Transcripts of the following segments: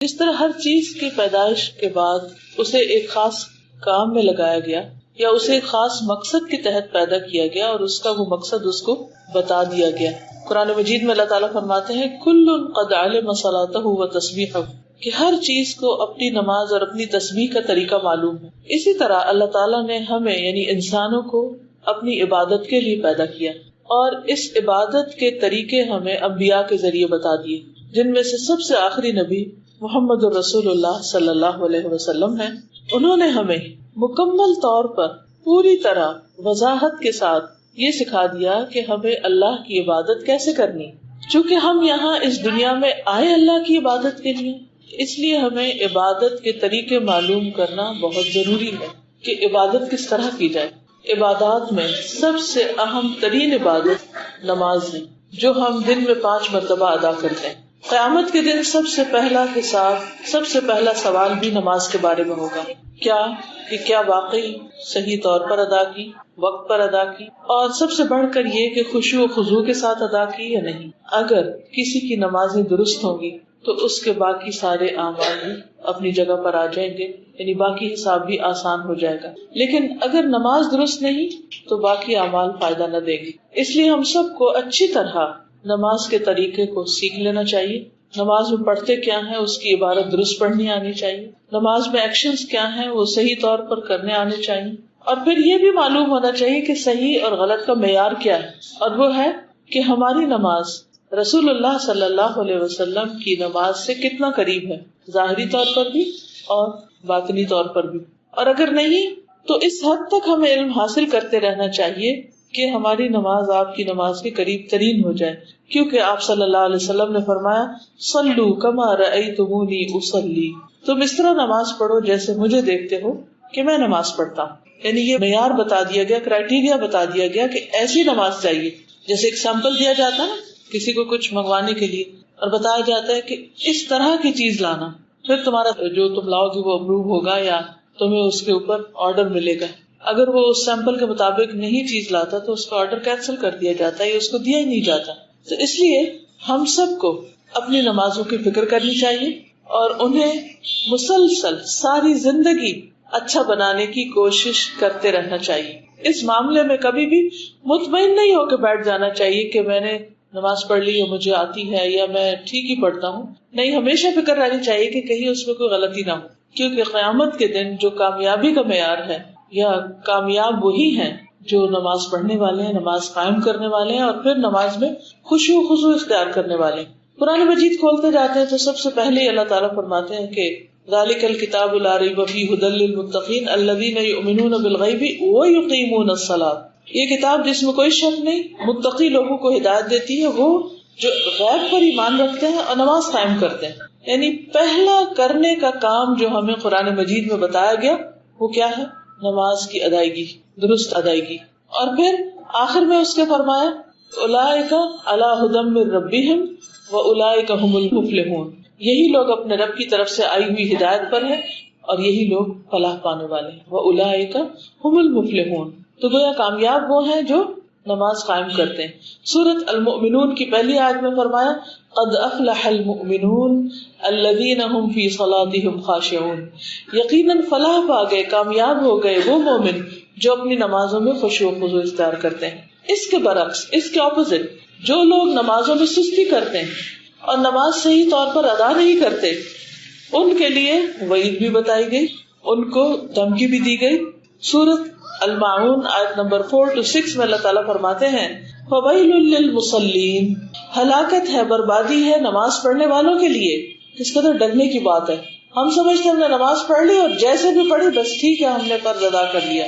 جس طرح ہر چیز کی پیدائش کے بعد اسے ایک خاص کام میں لگایا گیا یا اسے ایک خاص مقصد کے تحت پیدا کیا گیا اور اس کا وہ مقصد اس کو بتا دیا گیا. قرآن مجید میں اللہ تعالیٰ فرماتے ہیں کل قد علم صلاتہ و تسبیحہ، کہ ہر چیز کو اپنی نماز اور اپنی تسبیح کا طریقہ معلوم ہے. اسی طرح اللہ تعالیٰ نے ہمیں یعنی انسانوں کو اپنی عبادت کے لیے پیدا کیا اور اس عبادت کے طریقے ہمیں انبیاء کے ذریعے بتا دیے، جن میں سے سب سے آخری نبی محمد رسول اللہ صلی اللہ علیہ وسلم ہیں. انہوں نے ہمیں مکمل طور پر پوری طرح وضاحت کے ساتھ یہ سکھا دیا کہ ہمیں اللہ کی عبادت کیسے کرنی. چونکہ ہم یہاں اس دنیا میں آئے اللہ کی عبادت کے لیے، اس لیے ہمیں عبادت کے طریقے معلوم کرنا بہت ضروری ہے کہ عبادت کس طرح کی جائے. عبادات میں سب سے اہم ترین عبادت نماز ہے، جو ہم دن میں 5 مرتبہ ادا کرتے ہیں. قیامت کے دن سب سے پہلا حساب، سب سے پہلا سوال بھی نماز کے بارے میں ہوگا. کیا واقعی صحیح طور پر ادا کی، وقت پر ادا کی، اور سب سے بڑھ کر یہ کہ خشوع و خضوع کے ساتھ ادا کی یا نہیں. اگر کسی کی نمازیں درست ہوں گی تو اس کے باقی سارے اعمال بھی اپنی جگہ پر آ جائیں گے، یعنی باقی حساب بھی آسان ہو جائے گا. لیکن اگر نماز درست نہیں تو باقی اعمال فائدہ نہ دے گی. اس لیے ہم سب کو اچھی طرح نماز کے طریقے کو سیکھ لینا چاہیے. نماز میں پڑھتے کیا ہیں اس کی عبارت درست پڑھنی آنی چاہیے. نماز میں ایکشنز کیا ہیں وہ صحیح طور پر کرنے آنے چاہیے. اور پھر یہ بھی معلوم ہونا چاہیے کہ صحیح اور غلط کا معیار کیا ہے، اور وہ ہے کہ ہماری نماز رسول اللہ صلی اللہ علیہ وسلم کی نماز سے کتنا قریب ہے، ظاہری طور پر بھی اور باطنی طور پر بھی. اور اگر نہیں تو اس حد تک ہمیں علم حاصل کرتے رہنا چاہیے کہ ہماری نماز آپ کی نماز کے قریب ترین ہو جائے. کیونکہ آپ صلی اللہ علیہ وسلم نے فرمایا صلو کما رأیتمونی اصلی، تم اس طرح نماز پڑھو جیسے مجھے دیکھتے ہو کہ میں نماز پڑھتا ہوں. یعنی یہ معیار بتا دیا گیا، کرائٹیریا بتا دیا گیا کہ ایسی نماز چاہیے. جیسے ایک سیمپل دیا جاتا ہے کسی کو کچھ منگوانے کے لیے اور بتایا جاتا ہے کہ اس طرح کی چیز لانا، پھر تمہارا جو تم لاؤ گے وہ اپروو ہوگا یا تمہیں اس کے اوپر آرڈر ملے گا. اگر وہ اس سیمپل کے مطابق نہیں چیز لاتا تو اس کا آرڈر کینسل کر دیا جاتا ہے یا اس کو دیا ہی نہیں جاتا. تو اس لیے ہم سب کو اپنی نمازوں کی فکر کرنی چاہیے اور انہیں مسلسل ساری زندگی اچھا بنانے کی کوشش کرتے رہنا چاہیے. اس معاملے میں کبھی بھی مطمئن نہیں ہو کے بیٹھ جانا چاہیے کہ میں نے نماز پڑھ لی یا مجھے آتی ہے یا میں ٹھیک ہی پڑھتا ہوں. نہیں، ہمیشہ فکر رہنی چاہیے کہ کہیں اس میں کوئی غلطی نہ ہو. کیونکہ قیامت کے دن جو کامیابی کا معیار ہے یا کامیاب وہی ہیں جو نماز پڑھنے والے ہیں، نماز قائم کرنے والے ہیں اور پھر نماز میں خشوع و خضوع اختیار کرنے والے ہیں. قرآن مجید کھولتے جاتے ہیں تو سب سے پہلے اللہ تعالیٰ فرماتے ہیں کہ ذالک الکتاب لا ریب فیہ ھدی للمتقین الذین یؤمنون بالغیب ویقیمون الصلاۃ. یہ کتاب جس میں کوئی شک نہیں، متقی لوگوں کو ہدایت دیتی ہے، وہ جو غیب پر ایمان رکھتے ہیں اور نماز قائم کرتے ہیں. یعنی پہلا کرنے کا کام جو ہمیں قرآن مجید میں بتایا گیا وہ کیا ہے؟ نماز کی ادائیگی، درست ادائیگی. اور پھر آخر میں اس کے فرمایا اولئک علی ھدی من ربہم واولئک ھم المفلحون. یہی لوگ اپنے رب کی طرف سے آئی ہوئی ہدایت پر ہیں اور یہی لوگ فلاح پانے والے ہیں. واولئک ھم المفلحون. تو گویا کامیاب وہ ہیں جو نماز قائم کرتے ہیں. سورۃ المؤمنون کی پہلی آیت میں فرمایا قد افلح المؤمنون الذین هم فی صلاتهم خاشعون. یقیناً فلاح پا گئے، کامیاب ہو گئے وہ مومن جو اپنی نمازوں میں خشوع و خضوع اختیار کرتے ہیں. اس کے برعکس، اس کے اپوزٹ، جو لوگ نمازوں میں سستی کرتے ہیں اور نماز صحیح طور پر ادا نہیں کرتے، ان کے لیے وعید بھی بتائی گئی، ان کو دھمکی بھی دی گئی. سورۃ الماعون آیت نمبر 4 to 6 میں اللہ تعالیٰ فرماتے ہیں فویل للمصلین. ہلاکت ہے، بربادی ہے نماز پڑھنے والوں کے لیے. اس قدر ڈرنے کی بات ہے. ہم سمجھتے ہم نے نماز پڑھ لی اور جیسے بھی پڑھی بس ٹھیک ہے، ہم نے فرض ادا کر لیا.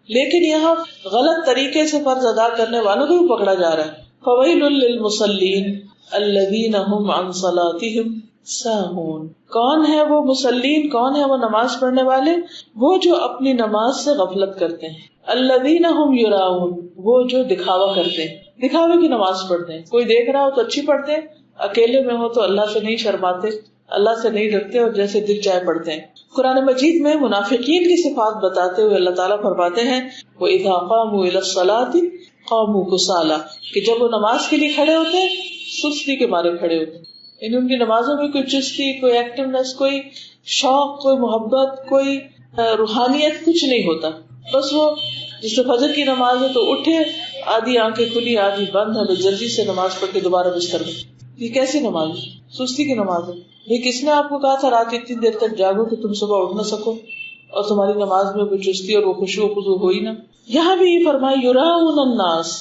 لیکن یہاں غلط طریقے سے فرض ادا کرنے والوں کو بھی پکڑا جا رہا ہے. فویل للمصلین الذین هم عن صلاتهم ساہون. کون ہے وہ مصلین، کون ہے وہ نماز پڑھنے والے؟ وہ جو اپنی نماز سے غفلت کرتے ہیں. الذین هم یراؤن، وہ جو دکھاوا کرتے ہیں، دکھاوے کی نماز پڑھتے ہیں. کوئی دیکھ رہا ہو تو اچھی پڑھتے ہیں، اکیلے میں ہو تو اللہ سے نہیں شرماتے، اللہ سے نہیں ڈرتے اور جیسے دل چاہے پڑھتے ہیں. قرآن مجید میں منافقین کی صفات بتاتے ہوئے اللہ تعالیٰ فرماتے ہیں وَإِذَا قَامُوا إِلَى الصَّلَاةِ قَامُوا كُسَالَىٰ، کہ جب وہ نماز کے لیے کھڑے ہوتے ہیں سستی کے مارے کھڑے ہوتے ہیں. یعنی ان کی نمازوں میں کوئی چستی، کوئی ایکٹیونیس، کوئی شوق، کوئی محبت، کوئی روحانیت کچھ نہیں ہوتا. بس وہ جس سے فجر کی نماز ہے تو اٹھے، آدھی آنکھیں کھلی آدھی بند ہے، بس جلدی سے نماز پڑھ کے دوبارہ بستر میں. یہ کیسی نماز ہے؟ سستی کی نماز ہے. یہ کس نے آپ کو کہا تھا رات اتنی دیر تک جاگو کہ تم صبح اٹھ نہ سکو اور تمہاری نماز میں کوئی چستی اور وہ خشوع و خضوع ہوئی نہ. یہاں بھی یہ فرمایا یراؤن الناس،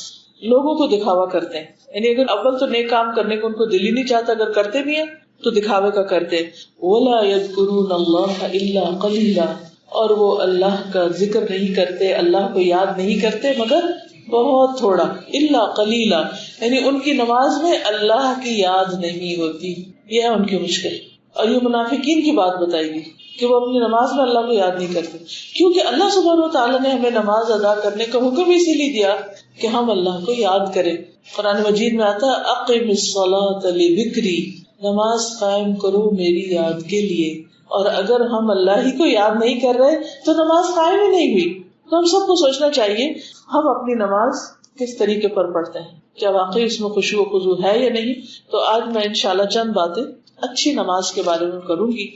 لوگوں کو دکھاوا کرتے ہیں. یعنی اگر اول تو نیک کام کرنے کو ان کو دل ہی نہیں چاہتا، اگر کرتے بھی ہیں تو دکھاوے کا کرتے. ولا یذکرون اللہ الا قلیلا، اور وہ اللہ کا ذکر نہیں کرتے، اللہ کو یاد نہیں کرتے مگر بہت تھوڑا. الا قلیلا یعنی ان کی نماز میں اللہ کی یاد نہیں ہوتی. یہ ہے ان کی مشکل. اور یہ منافقین کی بات بتائی گئی کہ وہ اپنی نماز میں اللہ کو یاد نہیں کرتے، کیونکہ اللہ سبحانہ وتعالیٰ نے ہمیں نماز ادا کرنے کا حکم اسی لیے دیا کہ ہم اللہ کو یاد کریں. قرآن مجید میں آتا ہے اقم الصلاۃ لذکری، نماز قائم کرو میری یاد کے لیے. اور اگر ہم اللہ ہی کو یاد نہیں کر رہے تو نماز قائم ہی نہیں ہوئی. تو ہم سب کو سوچنا چاہیے ہم اپنی نماز کس طریقے پر پڑھتے ہیں، کیا واقعی اس میں خشوع و خضوع ہے یا نہیں. تو آج میں انشاءاللہ چند باتیں اچھی نماز کے بارے میں کروں گی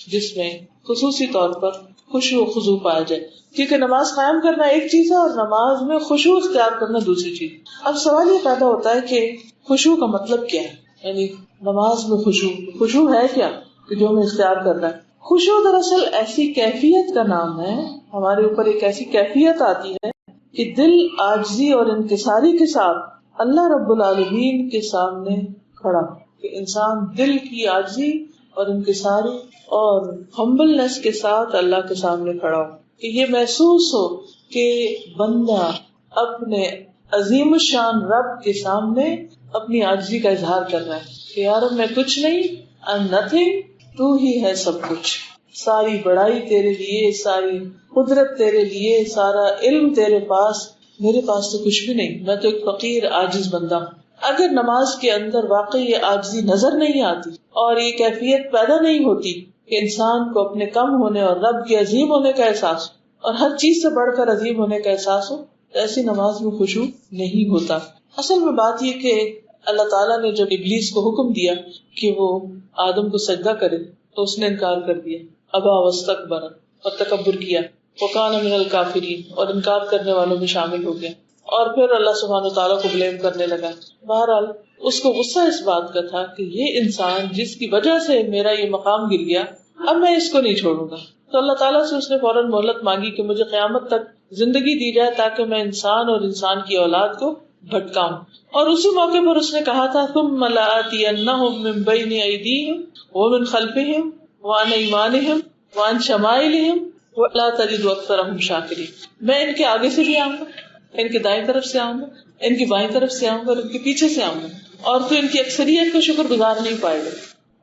جس میں خصوصی طور پر خشوع و خضوع پایا جائے، کیونکہ نماز قائم کرنا ایک چیز ہے اور نماز میں خشوع اختیار کرنا دوسری چیز. اب سوال یہ پیدا ہوتا ہے کہ خشوع کا مطلب کیا ہے، یعنی نماز میں خشوع ہے کیا کہ جو ہمیں اختیار کرنا ہے. خشوع دراصل ایسی کیفیت کا نام ہے، ہمارے اوپر ایک ایسی کیفیت آتی ہے کہ دل عاجزی اور انکساری کے ساتھ اللہ رب العالمین کے سامنے کھڑا، کہ انسان دل کی عاجزی اور انکساری اور ہمبلنس کے ساتھ اللہ کے سامنے کھڑا ہو، کہ یہ محسوس ہو کہ بندہ اپنے عظیم الشان رب کے سامنے اپنی عاجزی کا اظہار کر رہا ہے کہ یار میں کچھ نہیں، I'm nothing، تو ہی ہے سب کچھ، ساری بڑائی تیرے لیے، ساری قدرت تیرے لیے، سارا علم تیرے پاس، میرے پاس تو کچھ بھی نہیں، میں تو ایک فقیر عاجز بندہ ہوں. اگر نماز کے اندر واقعی یہ عاجزی نظر نہیں آتی اور یہ کیفیت پیدا نہیں ہوتی کہ انسان کو اپنے کم ہونے اور رب کے عظیم ہونے کا احساس اور ہر چیز سے بڑھ کر عظیم ہونے کا احساس ہو، تو ایسی نماز میں خشوع نہیں ہوتا. اصل میں بات یہ کہ اللہ تعالیٰ نے جب ابلیس کو حکم دیا کہ وہ آدم کو سجدہ کرے تو اس نے انکار کر دیا، ابا واستکبر، اور تکبر کیا، وکان من الکافرین، اور انکار کرنے والوں میں شامل ہو گیا، اور پھر اللہ سبحانہ وتعالیٰ کو بلیم کرنے لگا. بہرحال اس کو غصہ اس بات کا تھا کہ یہ انسان جس کی وجہ سے میرا یہ مقام گر گیا، اب میں اس کو نہیں چھوڑوں گا. تو اللہ تعالیٰ سے اس نے فوراً مہلت مانگی کہ مجھے قیامت تک زندگی دی جائے تاکہ میں انسان اور انسان کی اولاد کو بھٹکاؤں. اور اسی موقع پر اس نے کہا تھا ثم لآتینہم من بین ایدیہم ومن خلفہم وعن ایمانہم وعن شمائلہم ولا تجد اکثرہم شاکرین. میں ان کے آگے سے بھی آؤں گا، ان کے دائیں طرف سے آؤں گا، ان کی بائیں طرف سے آؤں گا اور ان کے پیچھے سے آؤں گا، اور تو ان کی اکثریت کو شکر گزار نہیں پائے گا.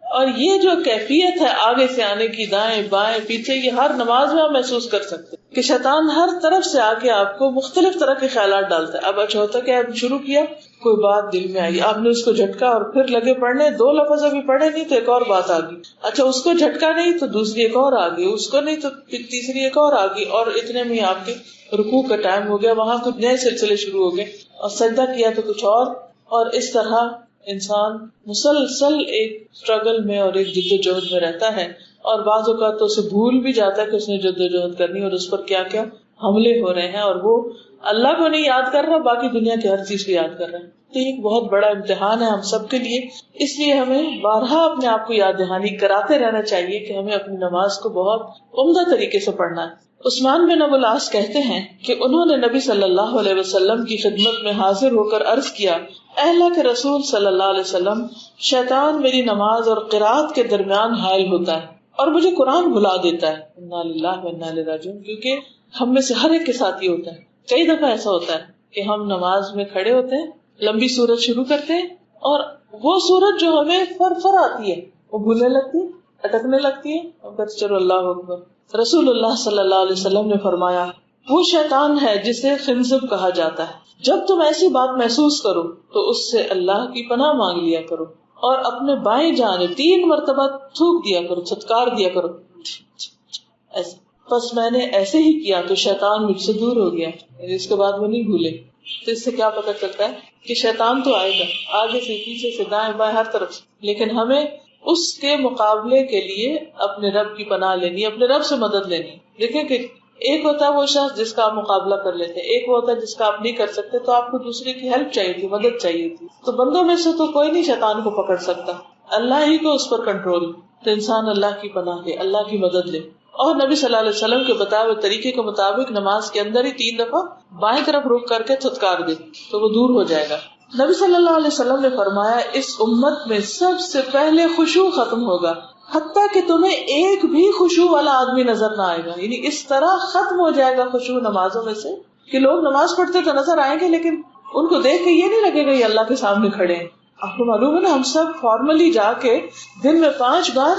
اور یہ جو کیفیت ہے آگے سے آنے کی، دائیں بائیں پیچھے، یہ ہر نماز میں آپ محسوس کر سکتے ہیں کہ شیطان ہر طرف سے آ کے آپ کو مختلف طرح کے خیالات ڈالتا ہے. اب اچھا ہوتا ہے کہ آپ شروع کیا، کوئی بات دل میں آئی، آپ نے اس کو جھٹکا اور پھر لگے پڑھنے، 2 لفظ ابھی پڑھے نہیں تو ایک اور بات آ گئی، اچھا اس کو جھٹکا نہیں تو دوسری ایک اور آ گئی، اس کو نہیں تو تیسری ایک اور آ گئی، اور اتنے میں آپ کے رکوع کا ٹائم ہو گیا، وہاں کچھ نئے سلسلے شروع ہو گئے، اور سجدہ کیا تو کچھ اور اس طرح انسان مسلسل ایک اسٹرگل میں اور ایک جدوجہد میں رہتا ہے. اور بعض اوقات تو اسے بھول بھی جاتا ہے کہ اس نے جدوجہد کرنی اور اس پر کیا کیا حملے ہو رہے ہیں، اور وہ اللہ کو نہیں یاد کر رہا، باقی دنیا کی ہر چیز کو یاد کر رہا ہے. تو یہ ایک بہت بڑا امتحان ہے ہم سب کے لیے. اس لیے ہمیں بارہا اپنے آپ کو یاد دہانی کراتے رہنا چاہیے کہ ہمیں اپنی نماز کو بہت عمدہ طریقے سے پڑھنا ہے. عثمان بن ابو العاص کہتے ہیں کہ انہوں نے نبی صلی اللہ علیہ وسلم کی خدمت میں حاضر ہو کر عرض کیا، اے اللہ کے رسول صلی اللہ علیہ وسلم، شیطان میری نماز اور قرات کے درمیان حائل ہوتا ہے اور مجھے قرآن بھلا دیتا ہے. انا للہ و انا الیہ راجعون. کیونکہ ہم میں سے ہر ایک کے ساتھ یہ ہوتا ہے. کئی دفعہ ایسا ہوتا ہے کہ ہم نماز میں کھڑے ہوتے ہیں، لمبی سورت شروع کرتے ہیں، اور وہ سورت جو ہمیں فر آتی ہے وہ بھولنے لگتی ہے، اٹکنے لگتی ہے، اور کہتے چلو اللہ اکبر. رسول اللہ صلی اللہ علیہ وسلم نے فرمایا، وہ شیطان ہے جسے خنزب کہا جاتا ہے. جب تم ایسی بات محسوس کرو تو اس سے اللہ کی پناہ مانگ لیا کرو اور اپنے بائیں جانب 3 مرتبہ تھوک دیا کرو، چھٹکار دیا کرو ایسے. بس میں نے ایسے ہی کیا تو شیطان مجھ سے دور ہو گیا. اس کے بعد وہ نہیں بھولے. تو اس سے کیا پتہ چلتا ہے کہ شیطان تو آئے گا آگے سے، پیچھے سے، دائیں بائیں، ہر طرف سے، لیکن ہمیں اس کے مقابلے کے لیے اپنے رب کی پناہ لینی، اپنے رب سے مدد لینی. دیکھیں کہ ایک ہوتا ہے وہ شخص جس کا آپ مقابلہ کر لیتے ہیں، ایک ہوتا ہے جس کا آپ نہیں کر سکتے، تو آپ کو دوسرے کی ہیلپ چاہیے تھی، مدد چاہیے تھی. تو بندوں میں سے تو کوئی نہیں شیطان کو پکڑ سکتا، اللہ ہی کو اس پر کنٹرول. تو انسان اللہ کی پناہ لے، اللہ کی مدد لے. اور نبی صلی اللہ علیہ وسلم کے بتائے ہوئے طریقے کے مطابق نماز کے اندر ہی 3 دفعہ بائیں طرف رخ کر کے تھتکار دے تو وہ دور ہو جائے گا. نبی صلی اللہ علیہ وسلم نے فرمایا اس امت میں سب سے پہلے خشوع ختم ہوگا، حتیٰ کہ تمہیں ایک بھی خشوع والا آدمی نظر نہ آئے گا. یعنی اس طرح ختم ہو جائے گا خشوع نمازوں میں سے کہ لوگ نماز پڑھتے تو نظر آئیں گے، لیکن ان کو دیکھ کے یہ نہیں لگے گا یہ اللہ کے سامنے کھڑے ہیں. آپ کو معلوم ہے نا، ہم سب فارملی جا کے دن میں 5 بار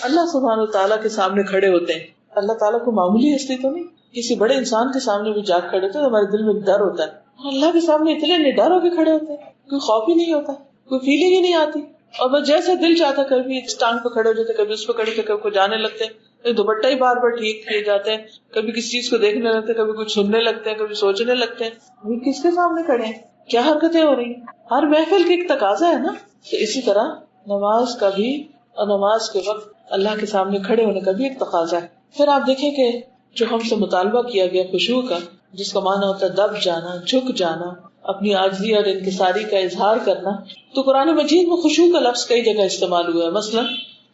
اللہ سبحانہ وتعالیٰ کے سامنے کھڑے ہوتے ہیں. اللہ تعالیٰ کو معمولی ہستی تو نہیں، کسی بڑے انسان کے سامنے بھی جا کھڑے ہوتے ہیں تو ہمارے دل میں ڈر ہوتا ہے. اللہ کے سامنے اتنے نڈر ہو کے کھڑے ہوتے ہیں، کوئی خوف ہی نہیں ہوتا، کوئی فیلنگ ہی نہیں آتی. اور بس جیسے دل چاہتا کبھی اس ٹانگ پہ کھڑے ہو جاتے، کبھی اس پہ کھڑے ہوتے، کبھی جانے لگتے ہیں، دوپٹہ ہی بار بار ٹھیک کیے جاتے ہیں، کبھی کسی چیز کو دیکھنے لگتے ہیں، کبھی کچھ سننے لگتے ہیں، کبھی سوچنے لگتے ہیں کس کے سامنے کھڑے ہیں، کیا حرکتیں ہو رہی ہیں. ہر محفل کی ایک تقاضا ہے نا. تو اسی طرح نماز کا بھی، اور نماز کے وقت اللہ کے سامنے کھڑے ہونے کا بھی ایک تقاضا ہے. پھر آپ دیکھیں کہ جو ہم سے مطالبہ کیا گیا خشوع کا، جس کا معنی ہوتا ہے دب جانا، جھک جانا، اپنی عاجزی اور انکساری کا اظہار کرنا، تو قرآن مجید میں خشوع کا لفظ کئی جگہ استعمال ہوا ہے. مثلا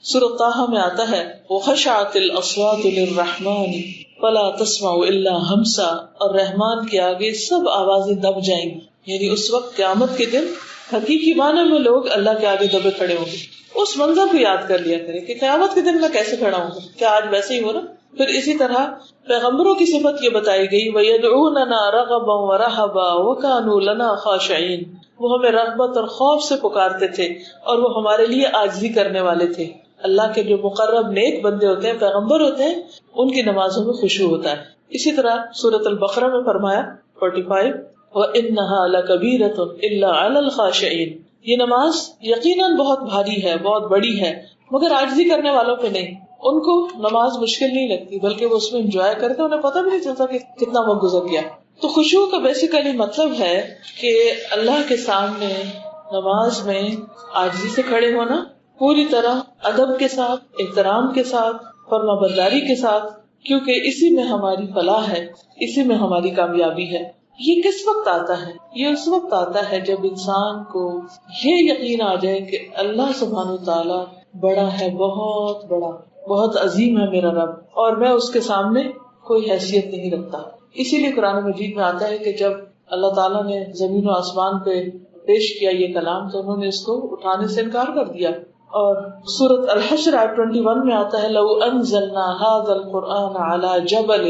سورۃ طٰہٰ میں آتا ہے وَخَشَعَتِ الْأَصْوَاتُ لِلرَّحْمَٰنِ فَلَا تَسْمَعُ إِلَّا ہَمْسًا، اور رحمان کے آگے سب آوازیں دب جائیں گی. یعنی اس وقت قیامت کے دن حقیقی معنی میں لوگ اللہ کے آگے دبے کھڑے ہوں گے. اس منظر کو یاد کر لیا کریں کہ قیامت کے دن میں کیسے کھڑا ہوں گا، کیا آج ویسے ہی ہو رہا. پھر اسی طرح پیغمبروں کی صفت یہ بتائی گئی وَيَدْعُونَنَا رَغَبًا وَرَهَبًا وَكَانُوا لَنَا خَاشِعِينَ، وہ ہمیں رغبت اور خوف سے پکارتے تھے اور وہ ہمارے لیے عاجزی کرنے والے تھے. اللہ کے جو مقرب نیک بندے ہوتے ہیں، پیغمبر ہوتے ہیں، ان کی نمازوں میں خشوع ہوتا ہے. اسی طرح سورۃ البقرہ میں فرمایا 45 وَإِنَّهَا لَكَبِيرَةٌ إِلَّا عَلَى الْخَاشِعِينَ، یہ نماز یقیناً بہت بھاری ہے، بہت بڑی ہے، مگر عاجزی کرنے والوں پہ نہیں. ان کو نماز مشکل نہیں لگتی، بلکہ وہ اس میں انجوائے کرتے، انہیں پتہ بھی نہیں چلتا کہ کتنا وقت گزر گیا. تو خشوع کا بیسیکلی مطلب ہے کہ اللہ کے سامنے نماز میں عاجزی سے کھڑے ہونا، پوری طرح ادب کے ساتھ، احترام کے ساتھ، فرمانبرداری کے ساتھ، کیونکہ اسی میں ہماری فلاح ہے، اسی میں ہماری کامیابی ہے. یہ کس وقت آتا ہے؟ یہ اس وقت آتا ہے جب انسان کو یہ یقین آ جائے کہ اللہ سبحانہ وتعالیٰ بڑا ہے، بہت بڑا، بہت عظیم ہے میرا رب، اور میں اس کے سامنے کوئی حیثیت نہیں رکھتا. اسی لیے قرآن مجید میں آتا ہے کہ جب اللہ تعالیٰ نے زمین و آسمان پہ پیش کیا یہ کلام تو انہوں نے اس کو اٹھانے سے انکار کر دیا. اور سورۃ الحشر آیت 21 میں آتا ہے لو انزلنا هذا القرآن على جبل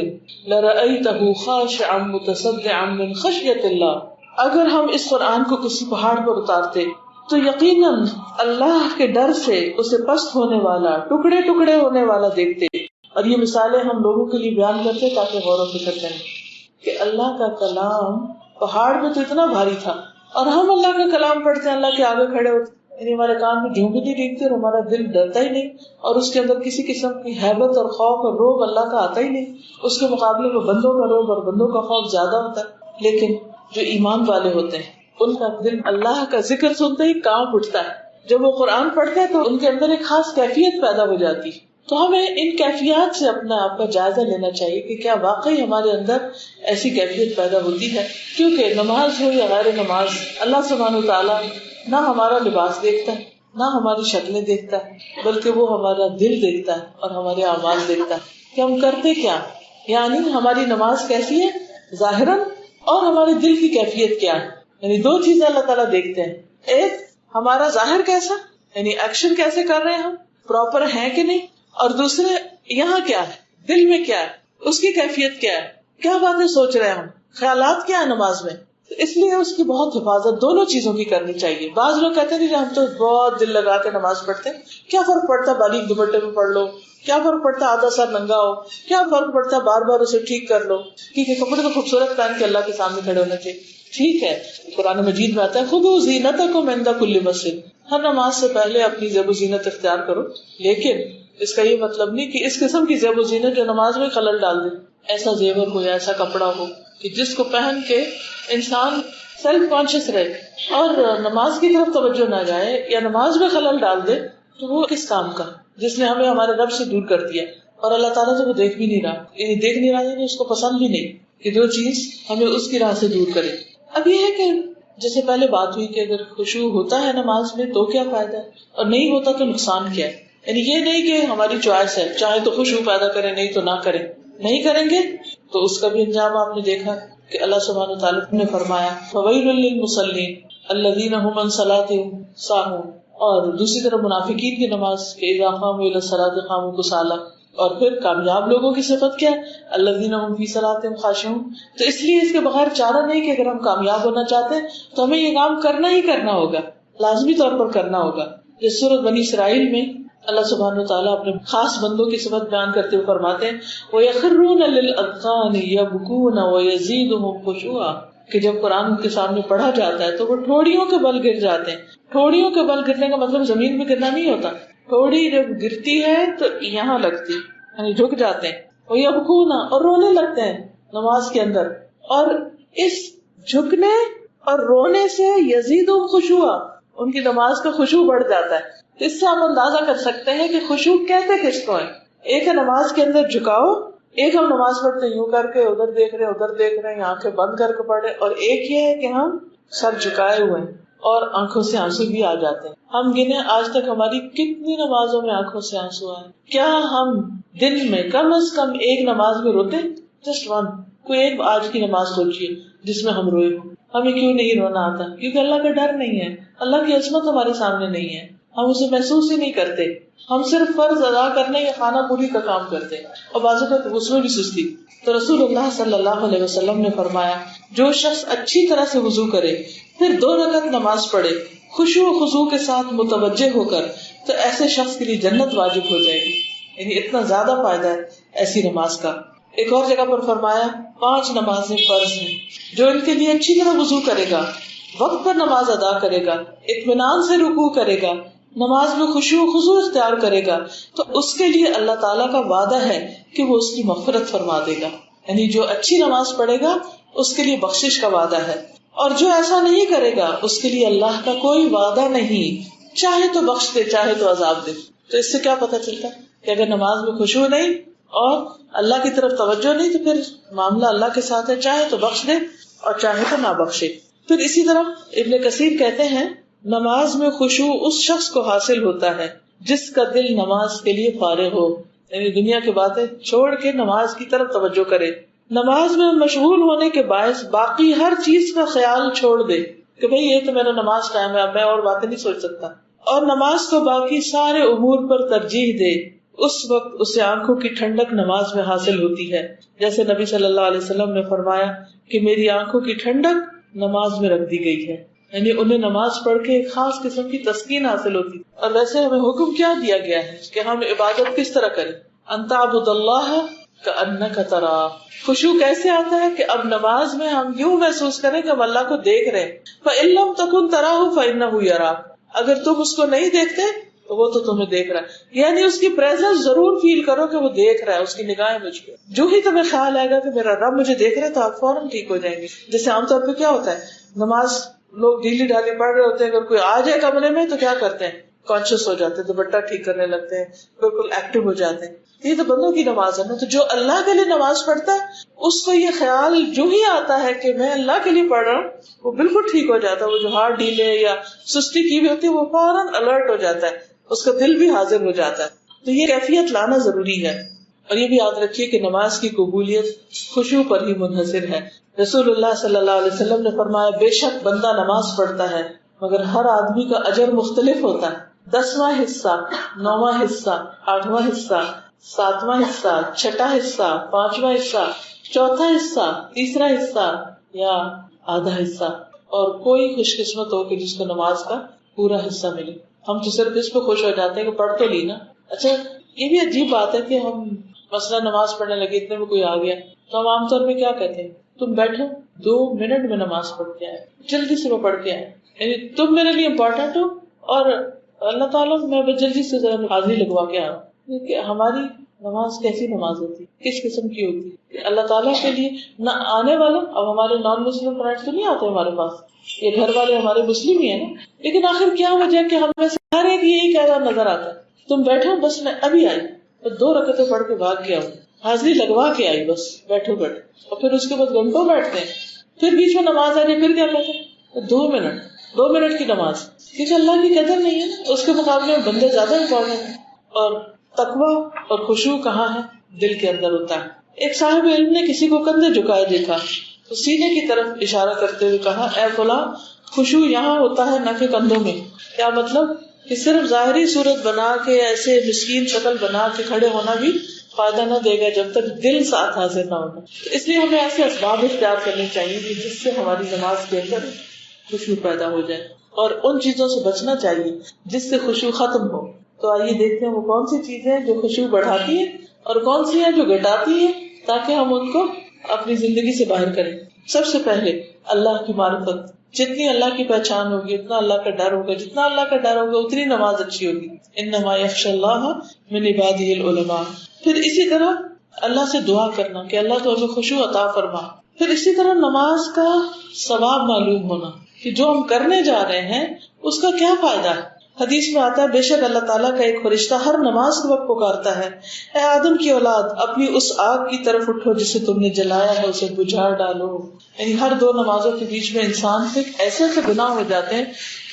لرأيته خاشعا متصدعا من خشية الله، اگر ہم اس قرآن کو کسی پہاڑ پر اتارتے تو یقیناً اللہ کے ڈر سے اسے پست ہونے والا، ٹکڑے ٹکڑے ہونے والا دیکھتے. اور یہ مثالیں ہم لوگوں کے لیے بیان کرتے تاکہ غور و فکر کریں کہ اللہ کا کلام پہاڑ میں تو اتنا بھاری تھا، اور ہم اللہ کا کلام پڑھتے ہیں، اللہ کے آگے کھڑے ہوتے، یعنی ہمارے کان میں جھونک نہیں ڈیگتے اور ہمارا دل ڈرتا ہی نہیں، اور اس کے اندر کسی قسم کی ہیبت اور خوف اور روب اللہ کا آتا ہی نہیں. اس کے مقابلے میں بندوں کا روب اور بندوں کا خوف زیادہ ہوتا ہے. لیکن جو ایمان والے ہوتے ہیں ان کا دل اللہ کا ذکر سنتے ہی کانپ اٹھتا ہے. جب وہ قرآن پڑھتے ہیں تو ان کے اندر ایک خاص کیفیت پیدا ہو جاتی. تو ہمیں ان کیفیات سے اپنا آپ کا جائزہ لینا چاہیے کہ کیا واقعی ہمارے اندر ایسی کیفیت پیدا ہوتی ہے. کیونکہ نماز ہو یا غیر نماز، اللہ سبحانہ وتعالیٰ نہ ہمارا لباس دیکھتا ہے، نہ ہماری شکلیں دیکھتا ہے، بلکہ وہ ہمارا دل دیکھتا ہے اور ہمارے اعمال دیکھتا ہے کہ ہم کرتے کیا. یعنی ہماری نماز کیسی ہے ظاہراً، اور ہمارے دل کی کیفیت کیا ہے. یعنی 2 چیزیں اللہ تعالیٰ دیکھتے ہیں. ایک ہمارا ظاہر کیسا، یعنی ایکشن کیسے کر رہے ہیں ہم، پراپر ہیں کہ نہیں، اور دوسرے یہاں کیا ہے، دل میں کیا ہے، اس کی کیفیت کیا ہے، کیا باتیں سوچ رہے ہیں ہم، خیالات کیا ہے نماز میں. اس لیے اس کی بہت حفاظت دونوں چیزوں کی کرنی چاہیے. بعض لوگ کہتے ہیں کہ ہم تو بہت دل لگا کے نماز پڑھتے ہیں، کیا فرق پڑتا باریک دوپٹے میں پڑھ لو، کیا فرق پڑتا آدھا سر ننگا ہو، کیا فرق پڑتا بار بار اسے ٹھیک کر لو. ٹھیک ہے، کپڑے تو خوبصورت پہن کے اللہ کے سامنے کھڑے ہونے چاہیے، ٹھیک ہے. قرآن مجید میں آتا ہے خذوا زینتکم عند کل مسجد، ہر نماز سے پہلے اپنی زیب و زینت اختیار کرو. لیکن اس کا یہ مطلب نہیں کہ اس قسم کی زیب و زینت جو نماز میں خلل ڈال دے. ایسا زیور ہو یا ایسا کپڑا ہو کہ جس کو پہن کے انسان سیلف کانشیس رہے اور نماز کی طرف توجہ نہ جائے یا نماز میں خلل ڈال دے، تو وہ کس کام کا جس نے ہمیں ہمارے رب سے دور کر دیا، اور اللہ تعالیٰ تو وہ دیکھ بھی نہیں رہا، یعنی دیکھ نہیں رہا یعنی اس کو پسند بھی نہیں کہ جو چیز ہمیں اس کی راہ سے دور کرے۔ اب یہ ہے کہ جیسے پہلے بات ہوئی کہ اگر خشوع ہوتا ہے نماز میں تو کیا فائدہ ہے، اور نہیں ہوتا تو نقصان کیا ہے۔ یعنی یہ نہیں کہ ہماری چوائس ہے، چاہے تو خشوع پیدا کریں نہیں تو نہ کریں، نہیں کریں گے تو اس کا بھی انجام آپ نے دیکھا کہ اللہ سبحانہ وتعالیٰ نے فرمایا فَوَيْلٌ لِّلْمُصَلِّينَ الَّذِينَ هُمْ عَنْ صَلَاتِهِمْ سَاهُونَ، اور دوسری طرف منافقین کی نماز کہ اذا قاموا الى الصلاة قاموا كسالى، اور پھر کامیاب لوگوں کی صفت کیا ہے الذین هم فی صلاتهم خاشعون۔ تو اس لیے اس کے بغیر چارہ نہیں کہ اگر ہم کامیاب ہونا چاہتے ہیں تو ہمیں یہ کام کرنا ہی کرنا ہوگا، لازمی طور پر کرنا ہوگا۔ جس سورۃ بنی اسرائیل میں اللہ سبحانہ وتعالیٰ اپنے خاص بندوں کی صفت بیان کرتے ہوئے فرماتے ہیں وَيَخِرُّونَ لِلْأَذْقَانِ يَبْكُونَ وَيَزِيدُهُمْ خُشُوعًا، کہ جب قرآن کے سامنے پڑھا جاتا ہے تو وہ ٹھوڑیوں کے بل گر جاتے ہیں۔ ٹھوڑیوں کے بل گرنے کا مطلب زمین میں گرنا نہیں ہوتا، ٹھوڑی جب گرتی ہے تو یہاں لگتی یعنی جھک جاتے ہیں، وَيَبْكُونَ اور رونے لگتے ہیں نماز کے اندر، اور اس جھکنے اور رونے سے یزیدہم خشوعا ان کی نماز کا خشوع بڑھ جاتا ہے۔ اس سے آپ اندازہ کر سکتے ہیں کہ خشوع کہتے کس کو ہے۔ ایک ہے نماز کے اندر جھکاؤ، ایک ہم نماز پڑھتے یوں کر کے ادھر دیکھ رہے ادھر دیکھ رہے ہیں آنکھیں بند کر کے پڑھ رہے، اور ایک یہ ہے کہ ہم سر جھکائے ہوئے ہیں اور آنکھوں سے آنسو بھی آ جاتے ہیں۔ ہم گنے آج تک ہماری کتنی نمازوں میں آنکھوں سے آنسو آئے؟ کیا ہم دن میں کم از کم ایک نماز میں روتے؟ جسٹ ون، کوئی ایک آج کی نماز سوچیے جس میں ہم روئے ہوں۔ ہمیں کیوں نہیں رونا آتا؟ کیونکہ اللہ کا ڈر نہیں ہے، اللہ کی عظمت ہمارے سامنے نہیں ہے، ہم اسے محسوس ہی نہیں کرتے، ہم صرف فرض ادا کرنے یا خانہ پوری کا کام کرتے ہیں، اور بعض اوقات اس میں بھی سستی۔ تو رسول اللہ صلی اللہ علیہ وسلم نے فرمایا جو شخص اچھی طرح سے وضو کرے پھر 2 رکعت نماز پڑھے خشوع و خضوع کے ساتھ متوجہ ہو کر، تو ایسے شخص کے لیے جنت واجب ہو جائے گی۔ یعنی اتنا زیادہ فائدہ ہے ایسی نماز کا۔ ایک اور جگہ پر فرمایا 5 نمازیں فرض ہیں، جو ان کے لیے اچھی طرح وضو کرے گا، وقت پر نماز ادا کرے گا، اطمینان سے رکوع کرے گا، نماز میں خشوع و خضوع اختیار کرے گا، تو اس کے لیے اللہ تعالیٰ کا وعدہ ہے کہ وہ اس کی مغفرت فرما دے گا۔ یعنی جو اچھی نماز پڑھے گا اس کے لیے بخشش کا وعدہ ہے، اور جو ایسا نہیں کرے گا اس کے لیے اللہ کا کوئی وعدہ نہیں، چاہے تو بخش دے چاہے تو عذاب دے۔ تو اس سے کیا پتہ چلتا ہے کہ اگر نماز میں خشوع نہیں اور اللہ کی طرف توجہ نہیں تو پھر معاملہ اللہ کے ساتھ ہے، چاہے تو بخش دے اور چاہے تو نہ بخشے۔ پھر اسی طرح ابن کثیر کہتے ہیں نماز میں خشوع اس شخص کو حاصل ہوتا ہے جس کا دل نماز کے لیے فارغ ہو، یعنی دنیا کی باتیں چھوڑ کے نماز کی طرف توجہ کرے، نماز میں مشغول ہونے کے باعث باقی ہر چیز کا خیال چھوڑ دے کہ بھئی یہ تو میرا نماز ٹائم ہے، اب میں اور باتیں نہیں سوچ سکتا، اور نماز کو باقی سارے امور پر ترجیح دے، اس وقت اسے آنکھوں کی ٹھنڈک نماز میں حاصل ہوتی ہے، جیسے نبی صلی اللہ علیہ وسلم نے فرمایا کہ میری آنکھوں کی ٹھنڈک نماز میں رکھ دی گئی ہے، یعنی انہیں نماز پڑھ کے ایک خاص قسم کی تسکین حاصل ہوتی۔ اور ویسے ہمیں حکم کیا دیا گیا ہے کہ ہم عبادت کس طرح کریں، ان تعبد اللہ کأنک تراہ۔ خشوع کیسے آتا ہے کہ اب نماز میں ہم یوں محسوس کریں کہ ہم اللہ کو دیکھ رہے ہیں، فإن لم تکن تراہ فإنہ یراک، اگر تم اس کو نہیں دیکھتے تو وہ تو تمہیں دیکھ رہا ہے، یعنی اس کی پریزنس ضرور فیل کرو کہ وہ دیکھ رہا ہے، اس کی نگاہیں مجھ پہ۔ جو ہی تمہیں خیال آئے گا کہ میرا رب مجھے دیکھ رہا ہے تو آپ فوراً ٹھیک ہو جائیں گے۔ جیسے عام طور پہ کیا ہوتا ہے نماز لوگ ڈھیلی ڈھالی پڑھ رہے ہوتے ہیں، اگر کوئی آ جائے کمرے میں تو کیا کرتے ہیں کانشیس ہو جاتے ہیں، دوپٹہ ٹھیک کرنے لگتے ہیں، بالکل ایکٹیو ہو جاتے ہیں۔ یہ تو بندوں کی نماز ہے نا، تو جو اللہ کے لیے نماز پڑھتا ہے اس کو یہ خیال جو ہی آتا ہے کہ میں اللہ کے لیے پڑھ رہا ہوں وہ بالکل ٹھیک ہو جاتا ہے۔ وہ جو ہاتھ ڈھیلے یا سستی کی ہوئی ہوتی ہے وہ فوراً الرٹ ہو جاتا ہے، اس کا دل بھی حاضر ہو جاتا ہے۔ تو یہ کیفیت لانا ضروری ہے، اور یہ بھی یاد رکھیے کہ نماز کی قبولیت خشوع پر ہی منحصر ہے۔ رسول اللہ صلی اللہ علیہ وسلم نے فرمایا بے شک بندہ نماز پڑھتا ہے مگر ہر آدمی کا اجر مختلف ہوتا ہے، 10واں حصہ، 9واں حصہ، 8واں حصہ، 7واں حصہ، 6واں حصہ، 5واں حصہ، 4تھا حصہ، 3را حصہ یا آدھا حصہ، اور کوئی خوش قسمت ہو کہ جس کو نماز کا پورا حصہ ملے۔ ہم تو صرف اس پہ خوش ہو جاتے ہیں کہ پڑھ تو لی نا۔ اچھا یہ بھی عجیب بات ہے کہ ہم مثلا نماز پڑھنے لگے، اتنے میں کوئی آ گیا تو ہم عام طور پہ کیا کہتے ہیں، تم بیٹھو 2 منٹ میں نماز پڑھ کے آئے، جلدی سے وہ پڑھ کے آئے، یعنی تم میرے لیے امپورٹنٹ ہو اور اللہ تعالیٰ میں جلدی سے ذرا حاضری لگوا کے آؤں۔ کہ ہماری نماز کیسی نماز ہوتی، کس قسم کی ہوتی کہ اللہ تعالیٰ کے لیے نہ آنے والا، اب ہمارے نان مسلم فرینڈس تو نہیں آتے ہمارے پاس، یہ گھر والے ہمارے مسلم ہی ہیں نا، لیکن آخر کیا وجہ کہ ہم میں سے ہر ایک یہی کہہ رہا نظر آتا ہے تم بیٹھو بس میں ابھی آئی، تو 2 رکعتیں پڑھ کے بھاگ گیا ہوں، حاضری لگوا کے آئی بس بیٹھو بیٹھو، اور پھر اس کے بعد گھنٹوں بیٹھتے ہیں، پھر بیچ میں نماز آ رہی، پھر کیا کہتے ہیں 2 منٹ کی نماز، کیونکہ اللہ کی قدر نہیں ہے، اس کے مقابلے میں بندے زیادہ امپورٹنٹ ہیں۔ اور تقویٰ اور خشوع کہاں ہے؟ دل کے اندر ہوتا ہے۔ ایک صاحب علم نے کسی کو کندھے جھکائے دیکھا تو سینے کی طرف اشارہ کرتے ہوئے کہا، اے فلاں، خشوع یہاں ہوتا ہے نہ کہ کندھوں میں۔ کیا مطلب؟ کہ صرف ظاہری صورت بنا کے، ایسے مسکین شکل بنا کے کھڑے ہونا بھی فائدہ نہ دے گا جب تک دل ساتھ حاضر نہ ہونا۔ اس لیے ہمیں ایسے اسباب اختیار کرنے چاہیے کہ جس سے ہماری نماز کے اندر خشوع پیدا ہو جائے، اور ان چیزوں سے بچنا چاہیے جس سے خشوع ختم ہو۔ تو آئیے دیکھتے ہیں وہ کون سی چیزیں ہیں جو خشوع بڑھاتی ہیں اور کون سی ہیں جو گھٹاتی ہیں، تاکہ ہم ان کو اپنی زندگی سے باہر کریں۔ سب سے پہلے اللہ کی معرفت، جتنی اللہ کی پہچان ہوگی اتنا اللہ کا ڈر ہوگا، جتنا اللہ کا ڈر ہوگا اتنی نماز اچھی ہوگی۔ انما یخشی اللہ من عبادہ العلماء۔ پھر اسی طرح اللہ سے دعا کرنا کہ اللہ تو ہمیں خشوع عطا فرما۔ پھر اسی طرح نماز کا ثواب معلوم ہونا کہ جو ہم کرنے جا رہے ہیں اس کا کیا فائدہ ہے۔ حدیث میں آتا ہے بے شک اللہ تعالیٰ کا ایک فرشتہ ہر نماز کے وقت پکارتا ہے، اے آدم کی اولاد، اپنی اس آگ کی طرف اٹھو جسے تم نے جلایا ہے، اسے بجھا ڈالو۔ یعنی ہر 2 نمازوں کے بیچ میں انسان سے ایسے ایسے گناہ ہو جاتے ہیں،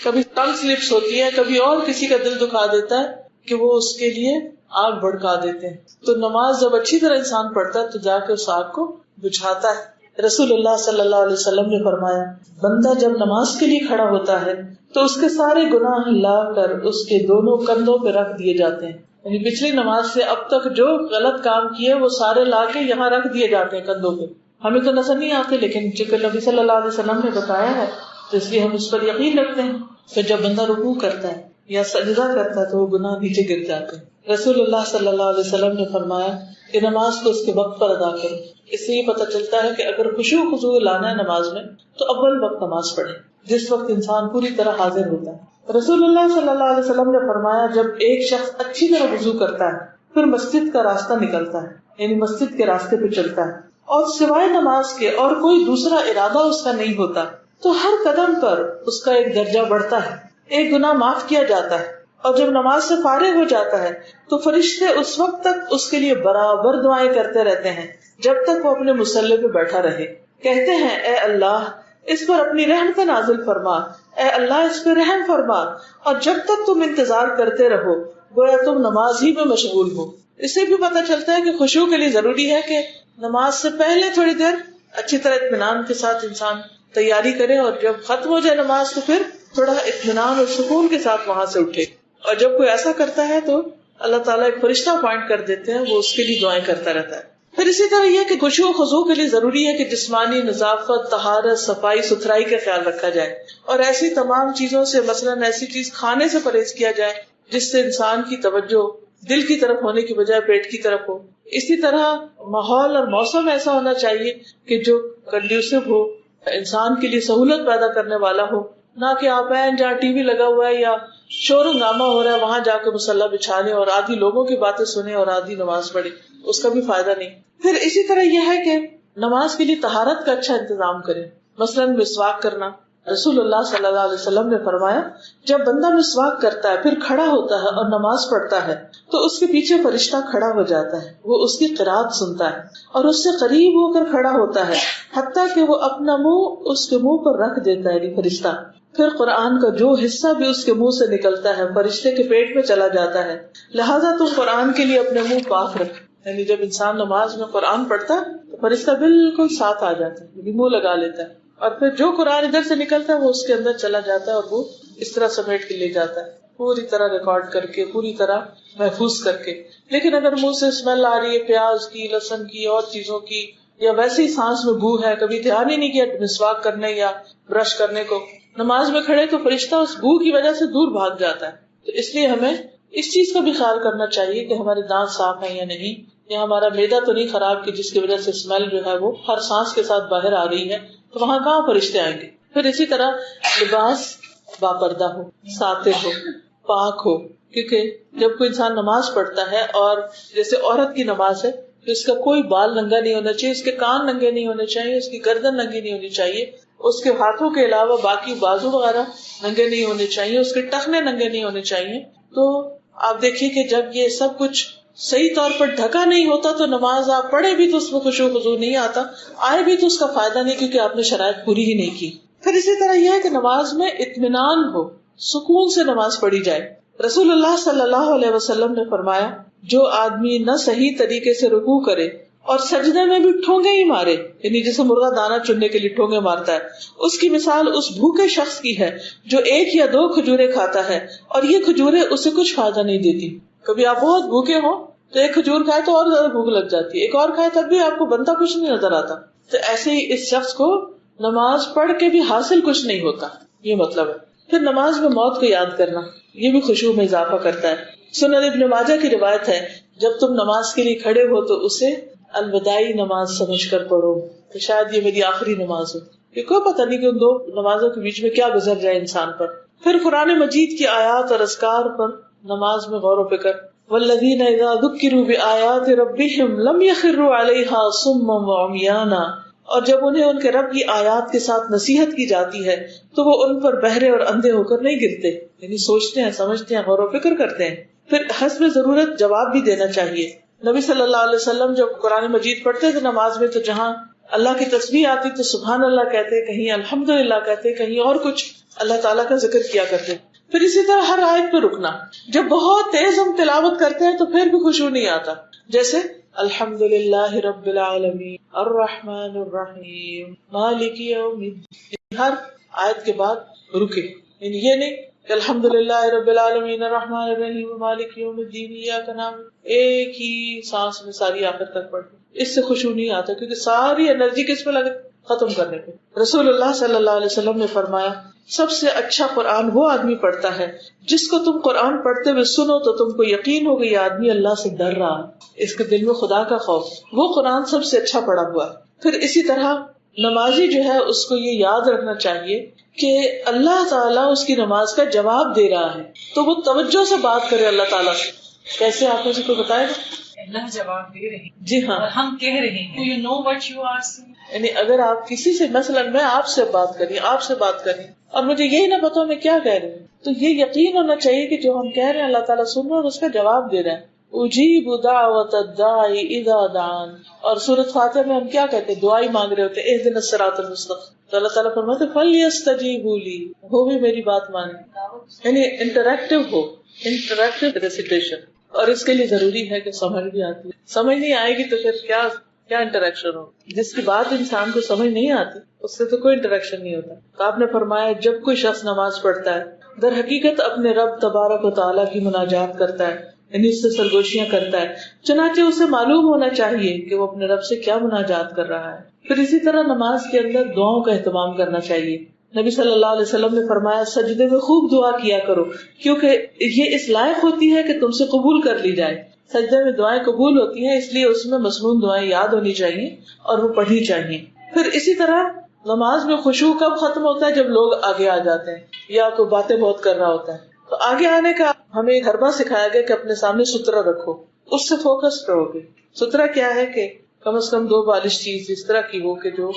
کبھی ٹنگ سلپس ہوتی ہے، کبھی اور کسی کا دل دکھا دیتا ہے کہ وہ اس کے لیے آگ بھڑکا دیتے ہیں۔ تو نماز جب اچھی طرح انسان پڑھتا ہے تو جا کے اس آگ کو بجھاتا ہے۔ رسول اللہ صلی اللہ علیہ وسلم نے فرمایا، بندہ جب نماز کے لیے کھڑا ہوتا ہے تو اس کے سارے گناہ لا کر اس کے دونوں کندھوں پہ رکھ دیے جاتے ہیں۔ یعنی پچھلی نماز سے اب تک جو غلط کام کیے وہ سارے لا کے یہاں رکھ دیے جاتے ہیں کندھوں پہ۔ ہمیں تو نظر نہیں آتے، لیکن چونکہ نبی صلی اللہ علیہ وسلم نے بتایا ہے تو اس لیے ہم اس پر یقین رکھتے ہیں۔ پھر جب بندہ رکوع کرتا ہے یا سجدہ کرتا ہے تو وہ گناہ نیچے گر جاتے ہیں۔ رسول اللہ صلی اللہ علیہ وسلم نے فرمایا کہ نماز کو اس کے وقت پر ادا کرو۔ اس سے یہ پتہ چلتا ہے کہ اگر خشوع خضوع لانا ہے نماز میں تو اول وقت نماز پڑھے، جس وقت انسان پوری طرح حاضر ہوتا ہے۔ رسول اللہ صلی اللہ علیہ وسلم نے فرمایا جب ایک شخص اچھی طرح وضو کرتا ہے پھر مسجد کا راستہ نکلتا ہے، یعنی مسجد کے راستے پہ چلتا ہے، اور سوائے نماز کے اور کوئی دوسرا ارادہ اس کا نہیں ہوتا، تو ہر قدم پر اس کا ایک درجہ بڑھتا ہے، ایک گناہ معاف کیا جاتا ہے، اور جب نماز سے فارغ ہو جاتا ہے تو فرشتے اس وقت تک اس کے لیے برابر دعائیں کرتے رہتے ہیں جب تک وہ اپنے مصلی پہ بیٹھا رہے۔ کہتے ہیں اے اللہ اس پر اپنی رحمت نازل فرما، اے اللہ اس پہ رحم فرما، اور جب تک تم انتظار کرتے رہو گویا تم نماز ہی میں مشغول ہو۔ اس سے بھی پتہ چلتا ہے کہ خشوع کے لیے ضروری ہے کہ نماز سے پہلے تھوڑی دیر اچھی طرح اطمینان کے ساتھ انسان تیاری کرے، اور جب ختم ہو جائے نماز تو پھر تھوڑا اطمینان اور سکون کے ساتھ وہاں سے اٹھے۔ اور جب کوئی ایسا کرتا ہے تو اللہ تعالیٰ ایک فرشتہ اپوائنٹ کر دیتے ہیں، وہ اس کے لیے دعائیں کرتا رہتا ہے۔ پھر اسی طرح یہ کہ خشوع و خضوع کے لیے ضروری ہے کہ جسمانی نظافت، طہارت، صفائی ستھرائی کا خیال رکھا جائے، اور ایسی تمام چیزوں سے مثلاً ایسی چیز کھانے سے پرہیز کیا جائے جس سے انسان کی توجہ دل کی طرف ہونے کی بجائے پیٹ کی طرف ہو۔ اسی طرح ماحول اور موسم ایسا ہونا چاہیے کہ جو کنڈیوسو ہو، انسان کے لیے سہولت پیدا کرنے والا ہو، نہ کہ آپ جہاں ٹی وی لگا ہوا ہے یا شور ہنگامہ ہو رہا ہے وہاں جا کے مصلی بچھا لیں اور آدھی لوگوں کی باتیں سنیں اور آدھی نماز پڑھیں، اس کا بھی فائدہ نہیں۔ پھر اسی طرح یہ ہے کہ نماز کے لیے طہارت کا اچھا انتظام کریں، مثلاً مسواک کرنا۔ رسول اللہ صلی اللہ علیہ وسلم نے فرمایا جب بندہ مسواک کرتا ہے پھر کھڑا ہوتا ہے اور نماز پڑھتا ہے تو اس کے پیچھے فرشتہ کھڑا ہو جاتا ہے، وہ اس کی قرات سنتا ہے اور اس سے قریب ہو کر کھڑا ہوتا ہے حتیٰ کہ وہ اپنا منہ اس کے منہ پر رکھ دیتا ہے، فرشتہ۔ پھر قرآن کا جو حصہ بھی اس کے منہ سے نکلتا ہے فرشتے کے پیٹ میں چلا جاتا ہے، لہذا تم قرآن کے لیے اپنے منہ پاک رکھ۔ یعنی جب انسان نماز میں قرآن پڑھتا ہے تو فرشتہ بالکل ساتھ آ جاتا ہے، یعنی منہ لگا لیتا ہے، اور پھر جو قرآن ادھر سے نکلتا ہے وہ اس کے اندر چلا جاتا ہے اور وہ اس طرح سمیٹ کے لے جاتا ہے، پوری طرح ریکارڈ کر کے، پوری طرح محفوظ کر کے۔ لیکن اگر منہ سے اسمیل آ رہی ہے پیاز کی، لہسن کی، اور چیزوں کی، یا ویسی سانس میں بو ہے، کبھی دھیان ہی نہیں کیا مسواک کرنے یا برش کرنے کو، نماز میں کھڑے تو فرشتہ اس بو کی وجہ سے دور بھاگ جاتا ہے۔ تو اس لیے ہمیں اس چیز کا بھی خیال کرنا چاہیے کہ ہمارے دانت صاف ہیں یا نہیں، یا ہمارا معدہ تو نہیں خراب کہ جس کی وجہ سے اسمیل جو ہے وہ ہر سانس کے ساتھ باہر آ رہی ہے، تو وہاں کہاں فرشتے آئیں گے۔ پھر اسی طرح لباس باپردہ ہو، ساتر ہو، پاک ہو، کیونکہ جب کوئی انسان نماز پڑھتا ہے، اور جیسے عورت کی نماز ہے تو اس کا کوئی بال ننگا نہیں ہونا چاہیے، اس کے کان ننگے نہیں ہونے چاہیے، اس کی گردن ننگی نہیں ہونی چاہیے، اس کے ہاتھوں کے علاوہ باقی بازو وغیرہ ننگے نہیں ہونے چاہیے، اس کے ٹخنے ننگے نہیں ہونے چاہیے. تو آپ دیکھیے کہ جب یہ سب کچھ صحیح طور پر ڈھکا نہیں ہوتا تو نماز آپ پڑھے بھی تو اس میں خشوع و خضوع نہیں آتا، آئے بھی تو اس کا فائدہ نہیں، کیونکہ آپ نے شرائط پوری ہی نہیں کی. پھر اسی طرح یہ ہے کہ نماز میں اطمینان ہو، سکون سے نماز پڑھی جائے. رسول اللہ صلی اللہ علیہ وسلم نے فرمایا جو آدمی نہ صحیح طریقے سے رکوع کرے اور سجدے میں بھی ٹھونگے ہی مارے، یعنی جیسے مرغا دانا چننے کے لیے ٹھونگے مارتا ہے، اس کی مثال اس بھوکے شخص کی ہے جو 1 یا 2 کھجوریں کھاتا ہے اور یہ کھجوریں اسے کچھ فائدہ نہیں دیتی. کبھی آپ بہت بھوکے ہوں تو 1 کھجور کھائے تو اور زیادہ بھوک لگ جاتی ہے، ایک اور کھائے تب بھی آپ کو بنتا کچھ نہیں نظر آتا. تو ایسے ہی اس شخص کو نماز پڑھ کے بھی حاصل کچھ نہیں ہوتا، یہ مطلب ہے. پھر نماز میں موت کو یاد کرنا، یہ بھی خشوع میں اضافہ کرتا ہے. سنن ابن ماجہ کی روایت ہے جب تم نماز کے لیے کھڑے ہو تو اسے الوداعی نماز سمجھ کر پڑھو کہ شاید یہ میری آخری نماز ہو، کہ کوئی پتہ نہیں کہ ان 2 نمازوں کے بیچ میں کیا گزر جائے انسان پر. پھر قرآن مجید کی آیات اور اذکار پر نماز میں غور و فکر. والذین اذا ذکروا بآیات ربہم لم یخروا علیہا صما وعمیانا، اور جب انہیں ان کے رب کی آیات کے ساتھ نصیحت کی جاتی ہے تو وہ ان پر بہرے اور اندھے ہو کر نہیں گرتے، یعنی سوچتے ہیں، سمجھتے ہیں، غور و فکر کرتے ہیں. پھر حسب ضرورت جواب بھی دینا چاہیے. نبی صلی اللہ علیہ وسلم جب قرآن مجید پڑھتے تھے نماز میں تو جہاں اللہ کی تسبیح آتی تو سبحان اللہ کہتے، کہیں الحمدللہ کہتے، کہیں اور کچھ اللہ تعالیٰ کا ذکر کیا کرتے. پھر اسی طرح ہر آیت پہ رکنا. جب بہت تیز ہم تلاوت کرتے ہیں تو پھر بھی خشوع نہیں آتا، جیسے الحمدللہ رب العالمین الرحمن الرحیم مالک یوم الدین، ہر آیت کے بعد رکے، یعنی یہ نہیں کہ الحمدللہ رب العالمین الرحمن الرحیم مالک یوم الدین ایاک نعبد، ایک ہی سانس میں ساری آخر تک پڑھتے. اس سے خشوع نہیں آتا کیونکہ ساری انرجی کس پہ لگے؟ ختم کرنے پہ. رسول اللہ صلی اللہ علیہ وسلم نے فرمایا سب سے اچھا قرآن وہ آدمی پڑھتا ہے جس کو تم قرآن پڑھتے ہوئے سنو تو تم کو یقین ہوگا یہ آدمی اللہ سے ڈر رہا، اس کے دل میں خدا کا خوف، وہ قرآن سب سے اچھا پڑھا ہوا. پھر اسی طرح نمازی جو ہے اس کو یہ یاد رکھنا چاہیے کہ اللہ تعالیٰ اس کی نماز کا جواب دے رہا ہے تو وہ توجہ سے بات کرے اللہ تعالیٰ سے. کیسے آپ مجھے کو بتائے گا؟ اللہ جواب دے رہے ہیں، جی ہاں، اور ہم کہہ رہے ہیں you know what you are saying. یعنی اگر آپ کسی سے مثلا میں آپ سے بات کری، آپ سے بات کری اور مجھے یہی نہ پتا میں کیا کہہ رہی ہوں، تو یہ یقین ہونا چاہیے کہ جو ہم کہہ رہے ہیں اللہ تعالیٰ سن رہا ہے اور اس کا جواب دے رہا ہے. اجیب دعوت الداعی اذا دعان، اور سورۃ فاتحہ میں ہم کیا کہتے ہیں؟ دعائی مانگ رہے ہوتے ہیں اہدنا الصراط المستقیم، تو اللہ تعالیٰ فرماتے ہیں فلیستجیبوا لی، وہ بھی میری بات مانے، یعنی انٹریکٹیو ہو، انٹریکٹیو ریسیٹیشن. اور اس کے لیے ضروری ہے کہ سمجھ بھی آتی ہے. سمجھ نہیں آئے گی تو پھر کیا انٹریکشن ہو؟ جس کی بات انسان کو سمجھ نہیں آتی اس سے تو کوئی انٹریکشن نہیں ہوتا. تو آپ نے فرمایا جب کوئی شخص نماز پڑھتا ہے در حقیقت اپنے رب تبارک و تعالیٰ کی مناجات کرتا ہے، یعنی اس سے سرگوشیاں کرتا ہے، چنانچہ اسے معلوم ہونا چاہیے کہ وہ اپنے رب سے کیا مناجات کر رہا ہے. پھر اسی طرح نماز کے اندر دعاؤں کا اہتمام کرنا چاہیے. نبی صلی اللہ علیہ وسلم نے فرمایا سجدے میں خوب دعا کیا کرو کیونکہ یہ اس لائق ہوتی ہے کہ تم سے قبول کر لی جائے. سجدے میں دعائیں قبول ہوتی ہیں، اس لیے اس میں مسنون دعائیں یاد ہونی چاہیے اور وہ پڑھنی چاہیے. پھر اسی طرح نماز میں خشوع کب ختم ہوتا ہے؟ جب لوگ آگے آ جاتے ہیں یا کوئی باتیں بہت کر رہا ہوتا ہے. تو آگے آنے کا ہمیں ایک حربہ سکھایا گیا کہ اپنے سامنے سترہ رکھو، اس سے فوکس رہو گے. سترہ کیا ہے کہ کم از کم 2 بالش چیز اس طرح کی ہو کہ جو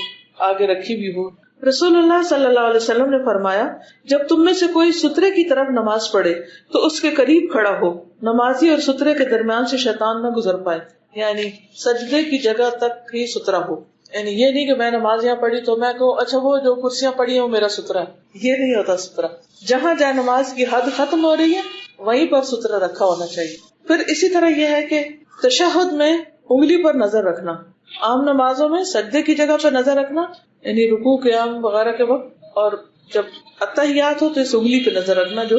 آگے رکھی بھی ہو. رسول اللہ صلی اللہ علیہ وسلم نے فرمایا جب تم میں سے کوئی سترے کی طرف نماز پڑھے تو اس کے قریب کھڑا ہو، نمازی اور سترے کے درمیان سے شیطان نہ گزر پائے. یعنی سجدے کی جگہ تک ہی سترا ہو، یعنی یہ نہیں کہ میں نماز یہاں پڑھی تو میں کہوں اچھا وہ جو کرسیاں پڑھی ہیں وہ میرا سترا ہے، یہ نہیں ہوتا. سترا جہاں جہاں نماز کی حد ختم ہو رہی ہے وہیں پر سترا رکھا ہونا چاہیے. پھر اسی طرح یہ ہے کہ تشہد میں انگلی پر نظر رکھنا. عام نمازوں میں سجدے کی جگہ پر نظر رکھنا یعنی رکوع قیام وغیرہ کے وقت، اور جب اتحیات ہو تو اس انگلی پہ نظر رکھنا جو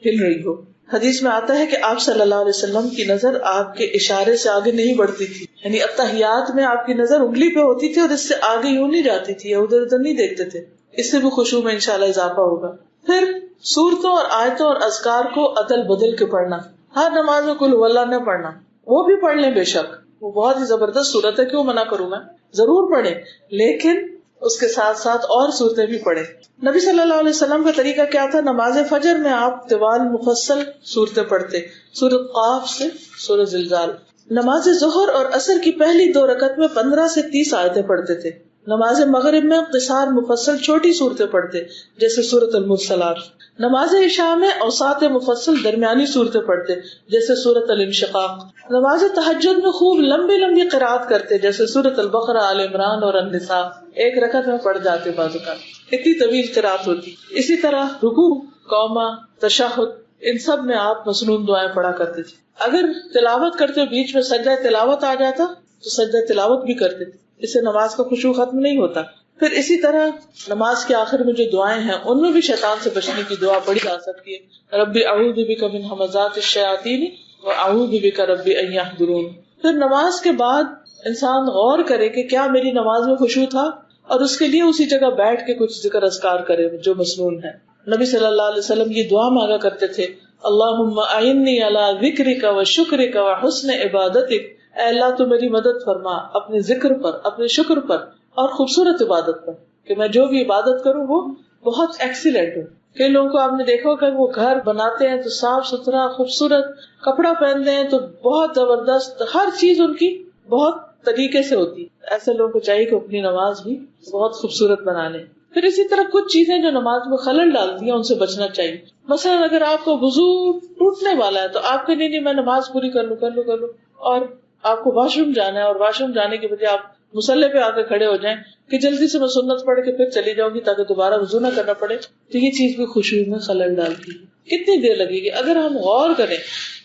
ہل رہی ہو. حدیث میں آتا ہے کہ آپ صلی اللہ علیہ وسلم کی نظر آپ کے اشارے سے آگے نہیں بڑھتی تھی، یعنی اتحیات میں آپ کی نظر انگلی پہ ہوتی تھی اور اس سے آگے یوں نہیں جاتی تھی یا ادھر ادھر نہیں دیکھتے تھے. اس سے بھی خشوع میں انشاءاللہ اضافہ ہوگا. پھر سورتوں اور آیتوں اور اذکار کو عدل بدل کے پڑھنا. ہر نماز میں قل هو اللہ نہ پڑھنا، وہ بھی پڑھ لیں بے شک، وہ بہت ہی زبردست صورت ہے، کیوں منع کروں میں، ضرور پڑھیں، لیکن اس کے ساتھ ساتھ اور صورتیں بھی پڑھیں. نبی صلی اللہ علیہ وسلم کا طریقہ کیا تھا؟ نماز فجر میں آپ طوال مفصل صورتیں پڑھتے، سورۃ قاف سے سورۃ زلزال. نماز ظہر اور عصر کی پہلی 2 رکعت میں 15 سے 30 آیتیں پڑھتے تھے. نماز مغرب میں قصار مفصل چھوٹی صورتیں پڑھتے جیسے سورۃ المرسلات. نماز عشاء میں اوساط مفصل درمیانی صورتیں پڑھتے جیسے سورۃ الانشقاق. نماز تہجد میں خوب لمبی لمبی قرات کرتے جیسے سورۃ البقرہ، آل عمران اور النساء. ایک رکعت میں پڑھ جاتے بعض اوقات، اتنی طویل قرات ہوتی. اسی طرح رکوع، قوما، تشہد، ان سب میں آپ مسنون دعائیں پڑھا کرتے تھے. اگر تلاوت کرتے بیچ میں سجدہ تلاوت آ جاتا تو سجدہ تلاوت بھی کرتے تھے، اس سے نماز کا خشوع ختم نہیں ہوتا. پھر اسی طرح نماز کے آخر میں جو دعائیں ہیں ان میں بھی شیطان سے بچنے کی دعا پڑھی جا سکتی ہے. رب اعوذ بک من ھمزات الشیاطین واعوذ بک رب ان یحضرون. پھر نماز کے بعد انسان غور کرے کہ کیا میری نماز میں خشوع تھا، اور اس کے لیے اسی جگہ بیٹھ کے کچھ ذکر اذکار کرے جو مسنون ہے. نبی صلی اللہ علیہ وسلم یہ دعا مانگا کرتے تھے، اللہم اعنی علی ذکرک و شکرک و حسن عبادتک. اے اللہ تو میری مدد فرما اپنے ذکر پر، اپنے شکر پر اور خوبصورت عبادت پر، کہ میں جو بھی عبادت کروں وہ بہت ایکسیلنٹ ہو. کئی لوگوں کو آپ نے دیکھا کہ وہ گھر بناتے ہیں تو صاف ستھرا خوبصورت کپڑا پہنتے ہیں تو بہت زبردست، ہر چیز ان کی بہت طریقے سے ہوتی. ایسے لوگوں کو چاہیے کہ اپنی نماز بھی بہت خوبصورت بنا لیں. پھر اسی طرح کچھ چیزیں جو نماز میں خلل ڈالتی ہیں ان سے بچنا چاہیے. مثلا اگر آپ کو وضو ٹوٹنے والا ہے تو آپ کہ نہیں میں نماز پوری کر لوں، اور آپ کو واش روم جانا ہے اور واش روم جانے کے بجائے آپ مصلی پہ آ کے کھڑے ہو جائیں کہ جلدی سے میں سنت پڑھ کے پھر چلی جاؤں گی تاکہ دوبارہ وضو نہ کرنا پڑے، تو یہ چیز بھی خشوع میں خلل ڈالتی ہے. کتنی دیر لگے گی؟ اگر ہم غور کریں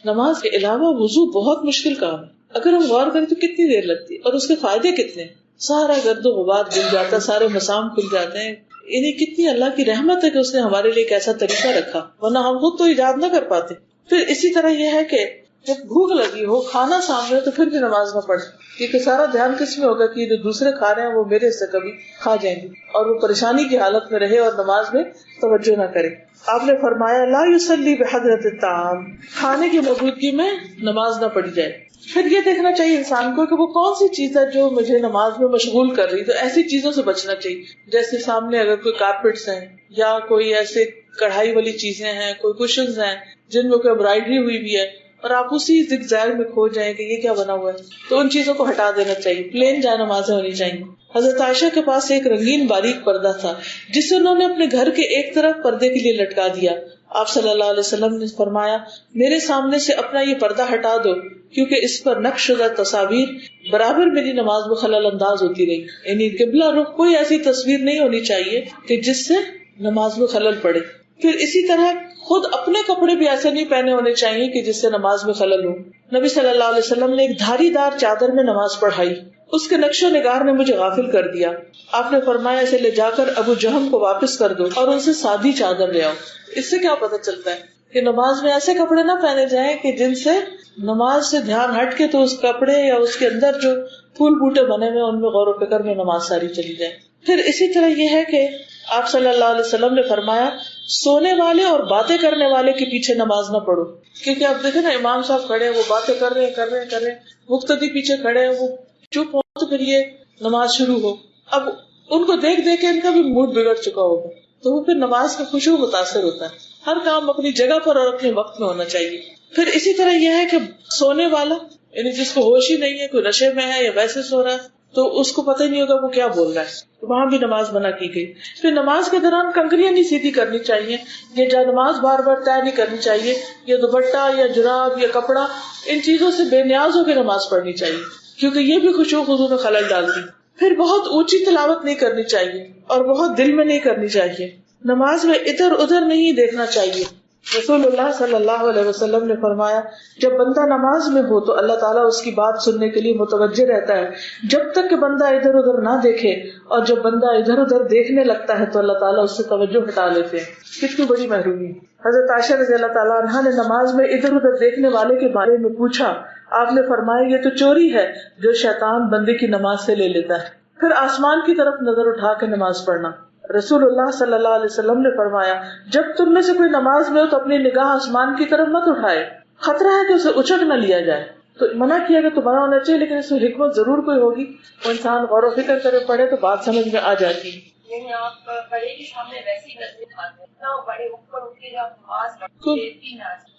نماز کے علاوہ وضو بہت مشکل کام ہے، اگر ہم غور کریں تو کتنی دیر لگتی ہے، اور اس کے فائدے کتنے. سارا گرد و غبار دل جاتا ہے، سارے مسام کھل جاتے ہیں. یعنی کتنی اللہ کی رحمت ہے کہ اس نے ہمارے لیے ایک ایسا طریقہ رکھا، ورنہ ہم خود تو ایجاد نہ کر پاتے. پھر اسی طرح یہ ہے کہ جب بھوک لگی ہو، کھانا سامنے تو پھر بھی نماز نہ پڑھے، کیونکہ سارا دھیان کس میں ہوگا کہ جو دوسرے کھا رہے ہیں وہ میرے سے کبھی کھا جائیں گے، اور وہ پریشانی کی حالت میں رہے اور نماز میں توجہ نہ کرے. آپ نے فرمایا لا یصلی بحضرۃ الطعام، کھانے کی موجودگی میں نماز نہ پڑھی جائے. پھر یہ دیکھنا چاہیے انسان کو کہ وہ کون سی چیز ہے جو مجھے نماز میں مشغول کر رہی، تو ایسی چیزوں سے بچنا چاہیے. جیسے سامنے اگر کوئی کارپیٹس ہیں یا کوئی ایسے کڑھائی والی چیزیں ہیں، کوئی کوشنز ہیں جن میں کوئی امبرائڈری ہوئی بھی ہے، اور آپ اسی زگ زیگ میں کھو جائیں کہ یہ کیا بنا ہوا ہے، تو ان چیزوں کو ہٹا دینا چاہیے. پلین جائے نمازیں ہونی چاہیے. حضرت عائشہ کے پاس ایک رنگین باریک پردہ تھا جسے انہوں نے اپنے گھر کے ایک طرف پردے کے لیے لٹکا دیا. آپ صلی اللہ علیہ وسلم نے فرمایا میرے سامنے سے اپنا یہ پردہ ہٹا دو، کیونکہ اس پر نقش شدہ تصاویر برابر میری نماز میں خلل انداز ہوتی رہی. یعنی قبلہ رخ کوئی ایسی تصویر نہیں ہونی چاہیے کہ جس سے نماز میں خلل پڑے. پھر اسی طرح خود اپنے کپڑے بھی ایسے نہیں پہنے ہونے چاہیے کہ جس سے نماز میں خلل ہو. نبی صلی اللہ علیہ وسلم نے ایک دھاری دار چادر میں نماز پڑھائی، اس کے نقش و نگار نے مجھے غافل کر دیا. آپ نے فرمایا اسے لے جا کر ابو جہم کو واپس کر دو اور ان سے سادی چادر لے آؤ. اس سے کیا پتہ چلتا ہے کہ نماز میں ایسے کپڑے نہ پہنے جائیں کہ جن سے نماز سے دھیان ہٹ کے تو اس کپڑے یا اس کے اندر جو پھول بوٹے بنے ہوئے ان میں غور و فکر میں نماز ساری چلی جائے. پھر اسی طرح یہ ہے کہ آپ صلی اللہ علیہ وسلم نے فرمایا سونے والے اور باتیں کرنے والے کے پیچھے نماز نہ پڑھو. کیونکہ آپ دیکھیں نا امام صاحب کھڑے ہیں، وہ باتیں کر رہے ہیں، مقتدی پیچھے کھڑے ہیں، وہ چپ ہو تو پھر یہ نماز شروع ہو. اب ان کو دیکھ دیکھ کے ان کا بھی موڈ بگڑ چکا ہوگا، تو وہ پھر نماز کا خشوع متاثر ہوتا ہے. ہر کام اپنی جگہ پر اور اپنے وقت میں ہونا چاہیے. پھر اسی طرح یہ ہے کہ سونے والا یعنی جس کو ہوش ہی نہیں ہے، کوئی نشے میں ہے یا ویسے سو رہا ہے تو اس کو پتہ ہی نہیں ہوگا وہ کیا بول رہا ہے، تو وہاں بھی نماز منع کی گئی. پھر نماز کے دوران کنکریاں نہیں سیدھی کرنی چاہیے، یہ جا نماز بار بار طے نہیں کرنی چاہیے، یا دوپٹہ یا جراب یا کپڑا ان چیزوں سے بے نیاز ہو کے نماز پڑھنی چاہیے، کیونکہ یہ بھی خشوع و خضوع میں خلل ڈالتی. پھر بہت اونچی تلاوت نہیں کرنی چاہیے اور بہت دل میں نہیں کرنی چاہیے. نماز میں ادھر ادھر نہیں دیکھنا چاہیے. رسول اللہ صلی اللہ علیہ وسلم نے فرمایا جب بندہ نماز میں ہو تو اللہ تعالیٰ اس کی بات سننے کے لیے متوجہ رہتا ہے جب تک کہ بندہ ادھر ادھر نہ دیکھے، اور جب بندہ ادھر ادھر دیکھنے لگتا ہے تو اللہ تعالیٰ اس سے توجہ ہٹا لیتے ہیں. کتنی بڑی محرومی. حضرت عائشہ رضی اللہ تعالیٰ عنہا نے نماز میں ادھر ادھر دیکھنے والے کے بارے میں پوچھا. آپ نے فرمایا یہ تو چوری ہے جو شیطان بندے کی نماز سے لے لیتا ہے. پھر آسمان کی طرف نظر اٹھا کے نماز پڑھنا. رسول اللہ صلی اللہ علیہ وسلم نے فرمایا جب تم میں سے کوئی نماز میں ہو تو اپنی نگاہ آسمان کی طرف مت اٹھائے، خطرہ ہے کہ اسے اچک نہ لیا جائے. تو منع کیا کہ تمہارا ہونا چاہیے، لیکن اس میں حکمت ضرور کوئی ہوگی، وہ انسان غور و فکر کرے پڑھے تو بات سمجھ میں آ جاتی. یعنی آپ بڑے کے سامنے ویسی نظر کھاتے ہیں بڑے اوپر اٹھ کے جب نماز.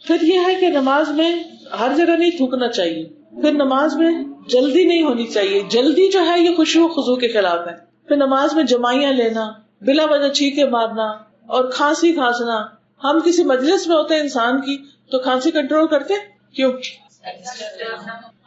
پھر یہ ہے کہ نماز میں ہر جگہ نہیں تھوکنا چاہیے. پھر نماز میں جلدی نہیں ہونی چاہیے. جلدی جو ہے یہ خشوع و خضوع کے خلاف ہے. پھر نماز میں جمائیاں لینا، بلا وجہ چیخے مارنا اور کھانسی کھانسنا. ہم کسی مجلس میں ہوتے ہیں انسان کی تو کھانسی کنٹرول کرتے کیوں؟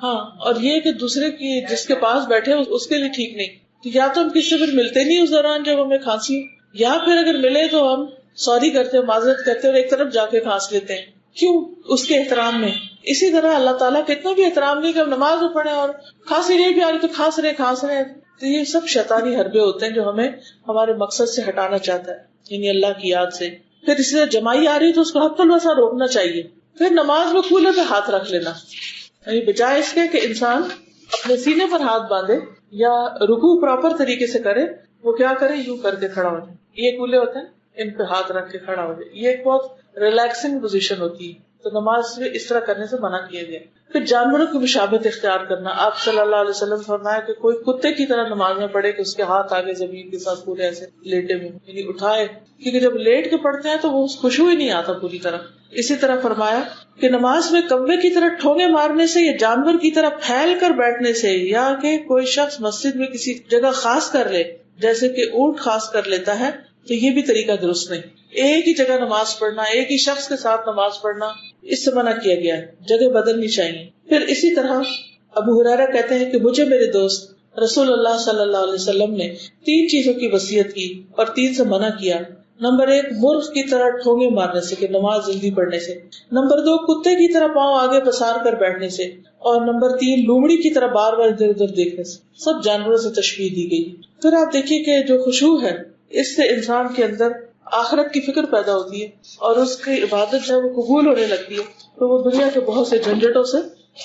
ہاں، اور یہ کہ دوسرے کی جس کے پاس بیٹھے اس کے لیے ٹھیک نہیں. یا تو ہم کسی سے پھر ملتے نہیں اس دوران جب ہمیں کھانسی ہو، یا پھر اگر ملے تو ہم سوری کرتے، معذرت کرتے اور ایک طرف جا کے کھانس لیتے ہیں. کیوں؟ اس کے احترام میں. اسی طرح اللہ تعالیٰ کا اتنا بھی احترام نہیں کہ ہم نماز میں پڑھیں اور کھانسی نہیں بھی آ رہی تو کھانس رہے. تو یہ سب شیطانی حربے ہوتے ہیں جو ہمیں ہمارے مقصد سے ہٹانا چاہتا ہے، یعنی اللہ کی یاد سے. پھر اس لیے جمائی آ رہی تو اس کو حق الوسع روکنا چاہیے. پھر نماز میں کولے پہ ہاتھ رکھ لینا، یعنی بجائے اس کے کہ انسان اپنے سینے پر ہاتھ باندھے یا رکوع پراپر طریقے سے کرے، وہ کیا کرے؟ یوں کر کے کھڑا ہو جائے. یہ کولے ہوتے ہیں، ان پہ ہاتھ رکھ کے کھڑا ہو جائے. یہ ایک بہت ریلیکسنگ پوزیشن ہوتی ہے، تو نماز میں اس طرح کرنے سے منع کیا گیا. پھر جانوروں کی مشابہت اختیار کرنا. آپ صلی اللہ علیہ وسلم فرمایا کہ کوئی کتے کی طرح نماز میں پڑھے کہ اس کے ہاتھ آگے زمین کے ساتھ پورے ایسے لیٹے ہوئے، یعنی اٹھائے، کیونکہ جب لیٹ کے پڑھتے ہیں تو وہ خشوع ہی نہیں آتا پوری طرح. اسی طرح فرمایا کہ نماز میں کوے کی طرح ٹھونگے مارنے سے یا جانور کی طرح پھیل کر بیٹھنے سے، یا کہ کوئی شخص مسجد میں کسی جگہ خاص کر لے جیسے کہ اونٹ خاص کر لیتا ہے، تو یہ بھی طریقہ درست نہیں. ایک ہی جگہ نماز پڑھنا، ایک ہی شخص کے ساتھ نماز پڑھنا، اس سے منع کیا گیا ہے. جگہ بدلنی چاہیے. پھر اسی طرح ابو ہریرہ کہتے ہیں کہ مجھے میرے دوست رسول اللہ صلی اللہ علیہ وسلم نے 3 چیزوں کی وصیت کی اور 3 سے منع کیا. نمبر 1 مرغ کی طرح ٹھونگے مارنے سے کہ نماز جلدی پڑھنے سے. نمبر 2 کتے کی طرح پاؤں آگے پسار کر بیٹھنے سے. اور نمبر 3 لومڑی کی طرح بار بار ادھر ادھر دیکھنے سے. سب جانوروں سے تشبیہ دی گئی. پھر آپ دیکھیے کہ جو خشوع ہے اس سے انسان کے اندر آخرت کی فکر پیدا ہوتی ہے اور اس کی عبادت جب وہ قبول ہونے لگتی ہے تو وہ دنیا کے بہت سے جھنجھٹوں سے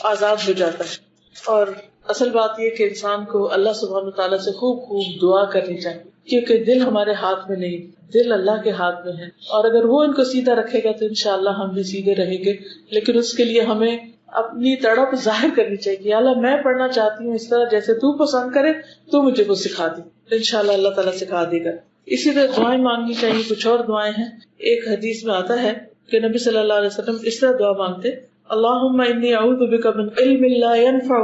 آزاد ہو جاتا ہے. اور اصل بات یہ کہ انسان کو اللہ سبحانہ وتعالیٰ سے خوب خوب دعا کرنی چاہیے، کیونکہ دل ہمارے ہاتھ میں نہیں، دل اللہ کے ہاتھ میں ہے. اور اگر وہ ان کو سیدھا رکھے گا تو انشاءاللہ ہم بھی سیدھے رہیں گے. لیکن اس کے لیے ہمیں اپنی تڑپ ظاہر کرنی چاہیے کہ اللہ میں پڑھنا چاہتی ہوں اس طرح جیسے تو پسند کرے، تو مجھے وہ سکھا دے. انشاءاللہ اللہ تعالیٰ سکھا دے گا. اسی طرح دعائیں مانگنی چاہیے. کچھ اور دعائیں ہیں. ایک حدیث میں آتا ہے کہ نبی صلی اللہ علیہ وسلم اس طرح دعا مانگتے: اللہم انی اعوذ بک من علم لا ينفع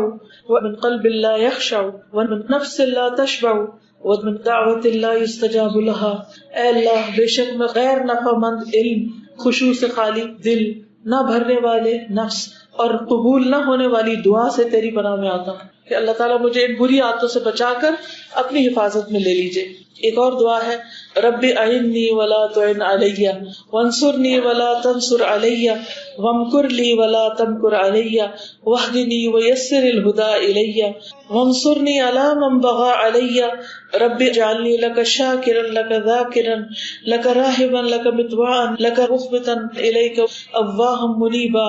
ومن قلب لا يخشع ومن نفس لا تشبع ومن دعوت لا يستجاب لها. اے اللہ، بے شک میں غیر نفع مند علم، خشوع سے خالی دل، نہ بھرنے والے نفس اور قبول نہ ہونے والی دعا سے تیری پناہ میں آتا ہوں کہ اللہ تعالیٰ مجھے ان بری عادتوں سے بچا کر اپنی حفاظت میں لے لیجئے. ایک اور دعا ہے: رب اعنی ولا تعن علی وانصرنی ولا تنصر علی وامکر لی ولا تمکر علی واہدنی ویسر الہدی الی وانصرنی علی من بغى علی رب اجعلنی لک شاکرا لک ذاکرا لک راہبا لک مطواعا لک مخبتا الیک اواہا منیبا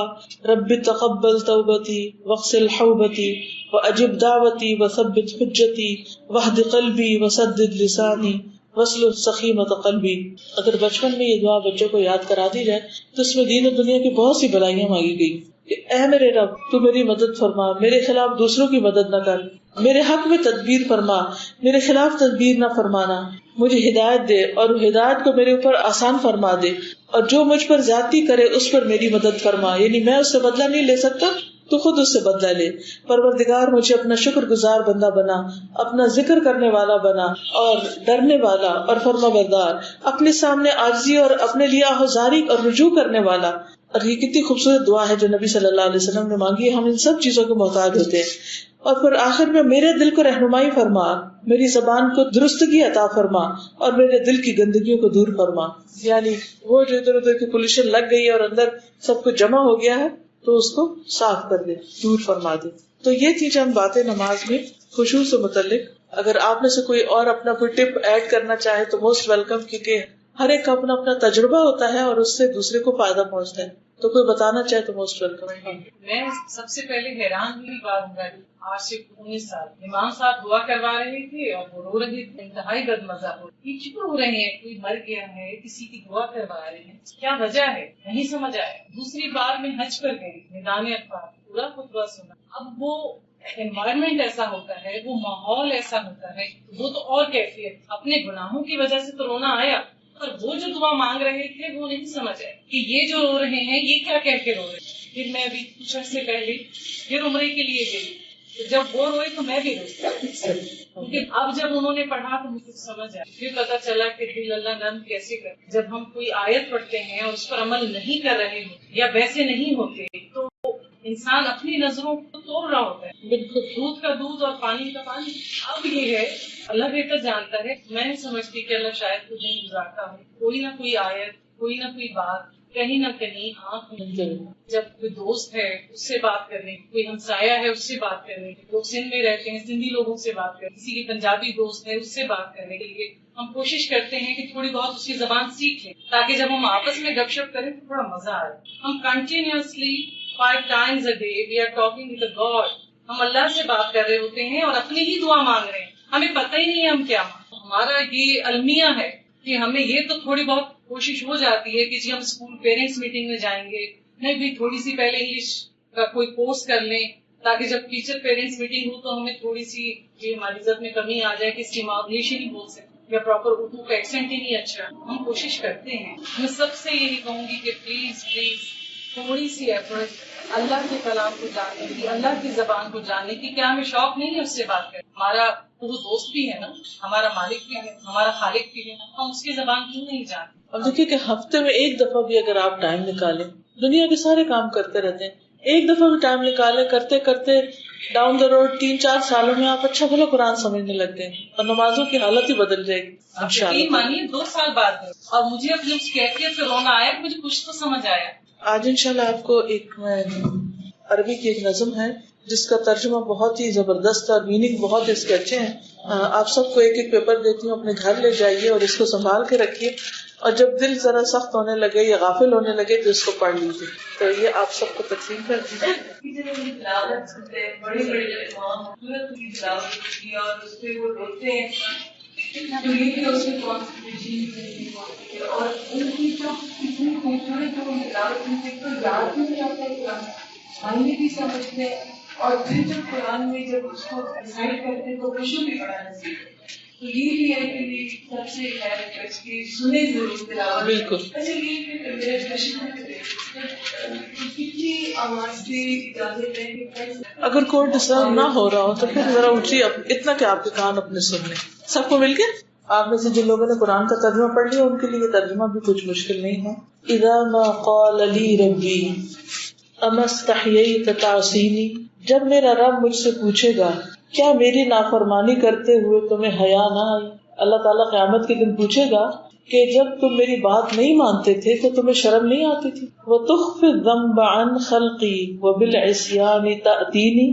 رب تقبل توبتی واغسل حوبتی واجب دعوتی وثبت حجتی واہد قلبی وسدد لسانی وصل سخیمت قلبی. اگر بچپن میں یہ دعا بچوں کو یاد کرا دی جائے تو اس میں دین و دنیا کی بہت سی بلائیاں مانگی گئی کہ اے میرے رب، تو میری مدد فرما، میرے خلاف دوسروں کی مدد نہ کر، میرے حق میں تدبیر فرما، میرے خلاف تدبیر نہ فرمانا، مجھے ہدایت دے اور ہدایت کو میرے اوپر آسان فرما دے، اور جو مجھ پر زیادتی کرے اس پر میری مدد فرما. یعنی میں اس سے بدلہ نہیں لے سکتا، تو خود اس سے بدلہ لے. پروردگار مجھے اپنا شکر گزار بندہ بنا، اپنا ذکر کرنے والا بنا اور ڈرنے والا اور فرما بردار، اپنے سامنے عاجزی اور اپنے لیے آہذاری اور رجوع کرنے والا. اور یہ کتنی خوبصورت دعا ہے جو نبی صلی اللہ علیہ وسلم نے مانگی ہے. ہم ان سب چیزوں کے محتاج ہوتے ہیں. اور پھر آخر میں میرے دل کو رہنمائی فرما، میری زبان کو درستگی عطا فرما اور میرے دل کی گندگیوں کو دور فرما. یعنی وہ جو ادھر ادھر کی پولیشن لگ گئی ہے اور اندر سب کچھ جمع ہو گیا ہے تو اس کو صاف کر دے، دور فرما دے. تو یہ تھی چند باتیں نماز میں خشوع سے متعلق. اگر آپ میں سے کوئی اور اپنا کوئی ٹپ ایڈ کرنا چاہے تو موسٹ ویلکم، کیونکہ ہر ایک کا اپنا اپنا تجربہ ہوتا ہے اور اس سے دوسرے کو فائدہ پہنچتا ہے. تو کوئی بتانا چاہے تو موسٹ ویلکم. میں سب سے پہلے حیران ہوئی بات، آج سے 19 سال امام صاحب دعا کروا رہے تھے اور وہ رو رہے تھے. انتہائی بد مزہ ہو، یہ کیوں رو رہے ہیں؟ کوئی مر گیا ہے، کسی کی دعا کروا رہے ہیں، کیا وجہ ہے؟ نہیں سمجھ آیا. دوسری بار میں حج پر گئی، میدان عرفات پورا خطبہ سنا. اب وہ انوائرمنٹ ایسا ہوتا ہے، وہ ماحول ایسا ہوتا ہے، وہ تو اور کیفیت. اپنے گناہوں کی وجہ سے تو رونا آیا، اور وہ جو دعا مانگ رہے تھے وہ نہیں سمجھ آئے کہ یہ جو رو رہے ہیں یہ کیا کہہ کے رو رہے ہیں. پھر میں ابھی کچھ عرصے پہلے پھر عمرے کے لیے گئی، جب وہ روئے تو میں بھی روئی، لیکن اب جب انہوں نے پڑھا تو مجھے سمجھ آیا، پھر پتا چلا کہ دل اللہ نرم کیسے کر، جب ہم کوئی آیت پڑھتے ہیں اور اس پر عمل نہیں کر رہے ہیں یا ویسے نہیں ہوتے تو انسان اپنی نظروں کو توڑ رہا ہوتا ہے، بالکل دودھ کا دودھ اور پانی کا پانی۔ اب یہ ہے اللہ بہتر جانتا ہے، میں نہیں سمجھتی کہ اللہ شاید کچھ نہیں گزارتا ہوں، کوئی نہ کوئی آیت، کوئی نہ کوئی بات، کہیں نہ کہیں آنکھ میں، جب کوئی دوست ہے اس سے بات کرنے، کوئی ہمسایہ ہے اس سے بات کرنے، لوگ سندھ میں رہتے ہیں سندھی لوگوں سے بات کرنے، کسی کی پنجابی دوست ہے اس سے بات کرنے کے لیے ہم کوشش کرتے ہیں کہ تھوڑی بہت اس کی زبان سیکھ لیں تاکہ جب ہم آپس میں گپ شپ کریں تو تھوڑا مزہ آئے۔ ہم continuously 5 times a day we are talking with the God، ہم اللہ سے بات کر رہے ہوتے ہیں اور اپنی ہی دعا مانگ رہے ہیں، ہمیں پتہ ہی نہیں ہے ہم کیا مانگ۔ ہمارا یہ المیہ ہے کہ ہمیں یہ تو تھوڑی بہت کوشش ہو جاتی ہے کہ جی ہم اسکول پیرنٹس میٹنگ میں جائیں گے، نہیں بھی تھوڑی سی پہلے انگلش کا کوئی کورس کر لیں تاکہ جب ٹیچر پیرنٹس میٹنگ ہو تو ہمیں تھوڑی سی جی ہماری عزت میں کمی آ جائے کہ اس کی ماں انگلش ہی نہیں بول سکتی یا پراپر اردو کا ایکسنٹ ہی نہیں اچھا۔ ہم کوشش کرتے ہیں، میں سب سے یہی کہوں گی کہ پلیز تھوڑی سی ایفرٹ اللہ کے کلام کو جاننے کی، اللہ کی زبان کو جاننے کی۔ کیا ہمیں شوق نہیں ہے اس سے بات کریں؟ ہمارا وہ دوست بھی ہے نا، ہمارا مالک بھی ہے، ہمارا خالق بھی ہے، ہم اس کی زبان کیوں نہیں جانتے؟ اب دیکھیے کہ ہفتے میں ایک دفعہ بھی اگر آپ ٹائم نکالیں، دنیا کے سارے کام کرتے رہتے ہیں، ایک دفعہ بھی ٹائم نکالیں، کرتے کرتے ڈاؤن دا روڈ 3-4 سالوں میں آپ اچھا بھلا قرآن سمجھنے لگتے ہیں اور نمازوں کی حالت ہی بدل جائے گی انشاءاللہ۔ مانیے 2 سال بعد ہے اور مجھے اپنی اس کیفیت سے رونا آیا کہ مجھے کچھ تو سمجھ آیا۔ آج انشاءاللہ آپ کو ایک عربی کی ایک نظم ہے جس کا ترجمہ بہت ہی زبردست اور میننگ بہت اس کے اچھے ہیں۔ آپ سب کو ایک ایک پیپر دیتی ہوں، اپنے گھر لے جائیے اور اس کو سنبھال کے رکھیے، اور جب دل ذرا سخت ہونے لگے یا غافل ہونے لگے تو اس کو پڑھ لیجیے۔ تو یہ آپ سب کو تقسیم کر دیجیے۔ بڑے بڑے خوبصورت کی تلاوت کی اور اس پہ وہ روتے ہیں تو یہ بھی اس میں کانسنٹریشن، اور ان کی جو اتنی خوبصورت جو تلاوت ان سے تو یاد بھی نہیں آتا قرآن، معنی بھی سمجھتے ہیں، اور پھر جب قرآن میں جب اس کو ڈسائڈ کرتے تو خوشی بھی بڑا نصیب ہے۔ تو یہ بھی ہے کہ یہ سب سے ہے ریکویسٹ کہ سنیں ضرور تلاوت۔ بالکل۔ اچھا یہ کہ میرے کوشچن ہے کتنی آواز سے اجازت ہے کہ اگر کوئی ڈسٹرب نہ ہو رہا ہو تو پھر ذرا اونچی، اتنا کہ آپ کے کان اپنے سن لیں، سب کو مل کے۔ آپ میں سے جن لوگوں نے قرآن کا ترجمہ پڑھ لیا ان کے لیے ترجمہ بھی کچھ مشکل نہیں ہے۔ اذا ما قال لی ربی اما استحییت تعصینی، جب میرا رب مجھ سے پوچھے گا کیا میری نافرمانی کرتے ہوئے تمہیں حیا نہ آئی؟ اللہ تعالیٰ قیامت کے دن پوچھے گا کہ جب تم میری بات نہیں مانتے تھے تو تمہیں شرم نہیں آتی تھی؟ وَتُخْفِي الذَّنبَ عَنْ خَلْقِي وَبِالْعِصْيَانِ تَأْتِينِي،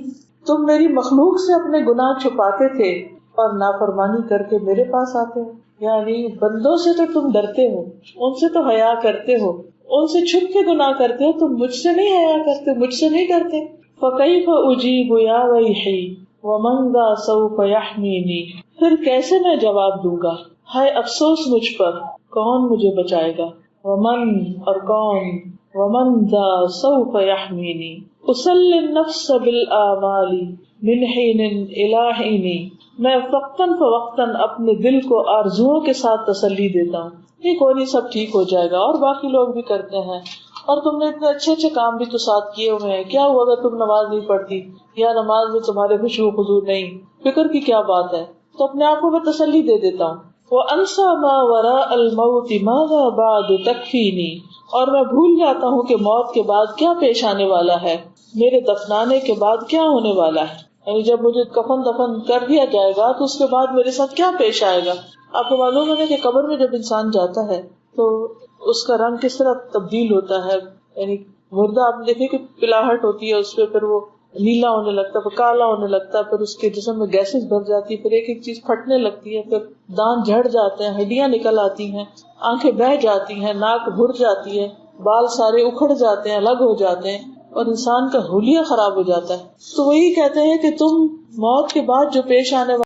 تم میری مخلوق سے اپنے گناہ چھپاتے تھے اور نافرمانی کر کے میرے پاس آتے ہو۔ یعنی بندوں سے تو تم ڈرتے ہو، ان سے تو حیا کرتے ہو، ان سے چھپ کے گناہ کرتے ہو، تم مجھ سے نہیں حیا کرتے، مجھ سے نہیں کرتے۔ فَكَيْفَ أُجِيبُ يَا وَيْحِي وَمَنْ ذَا سَوْفَ يَحْمِينِي، پھر کیسے میں جواب دوں گا، ہائے افسوس مجھ پر، کون مجھے بچائے گا؟ ومن، اور کون، ومن ذا سوف یحمینی، اسلی النفس بالآمال من حین الی حین، میں وقتاً فوقتاً اپنے دل کو آرزوؤں کے ساتھ تسلی دیتا ہوں، یہ کوئی نہیں سب ٹھیک ہو جائے گا، اور باقی لوگ بھی کرتے ہیں، اور تم نے اتنے اچھے اچھے کام بھی تو ساتھ کیے ہوئے ہیں، کیا ہوا اگر تم نماز نہیں پڑھتی یا نماز میں تمہارے خشوع و خضوع نہیں، فکر کی کیا بات ہے؟ تو اپنے آپ کو میں تسلی دے دیتا ہوں۔ وَأَنْسَى مَا وَرَاءَ الْمَوْتِ مَاذَا بَعْدُ تَكْفِينِي، اور میں بھول جاتا ہوں کہ موت کے بعد کیا پیش آنے والا ہے، میرے دفنانے کے بعد کیا ہونے والا ہے، یعنی جب مجھے کفن دفن کر دیا جائے گا تو اس کے بعد میرے ساتھ کیا پیش آئے گا۔ آپ کو معلوم ہے کہ قبر میں جب انسان جاتا ہے تو اس کا رنگ کس طرح تبدیل ہوتا ہے، یعنی مردہ آپ دیکھیں کہ پلاہٹ ہوتی ہے اس پہ، پھر وہ نیلا ہونے لگتا ہے، پھر کالا ہونے لگتا ہے، پھر اس کے جسم میں گیسز بھر جاتی ہے، پھر ایک ایک چیز پھٹنے لگتی ہے، پھر دانت جھڑ جاتے ہیں، ہڈیاں نکل آتی ہیں، آنکھیں بہہ جاتی ہیں، ناک بھر جاتی ہے، بال سارے اکھڑ جاتے ہیں، الگ ہو جاتے ہیں، اور انسان کا حلیہ خراب ہو جاتا ہے۔ تو وہی کہتے ہیں کہ تم موت کے بعد جو پیش آنے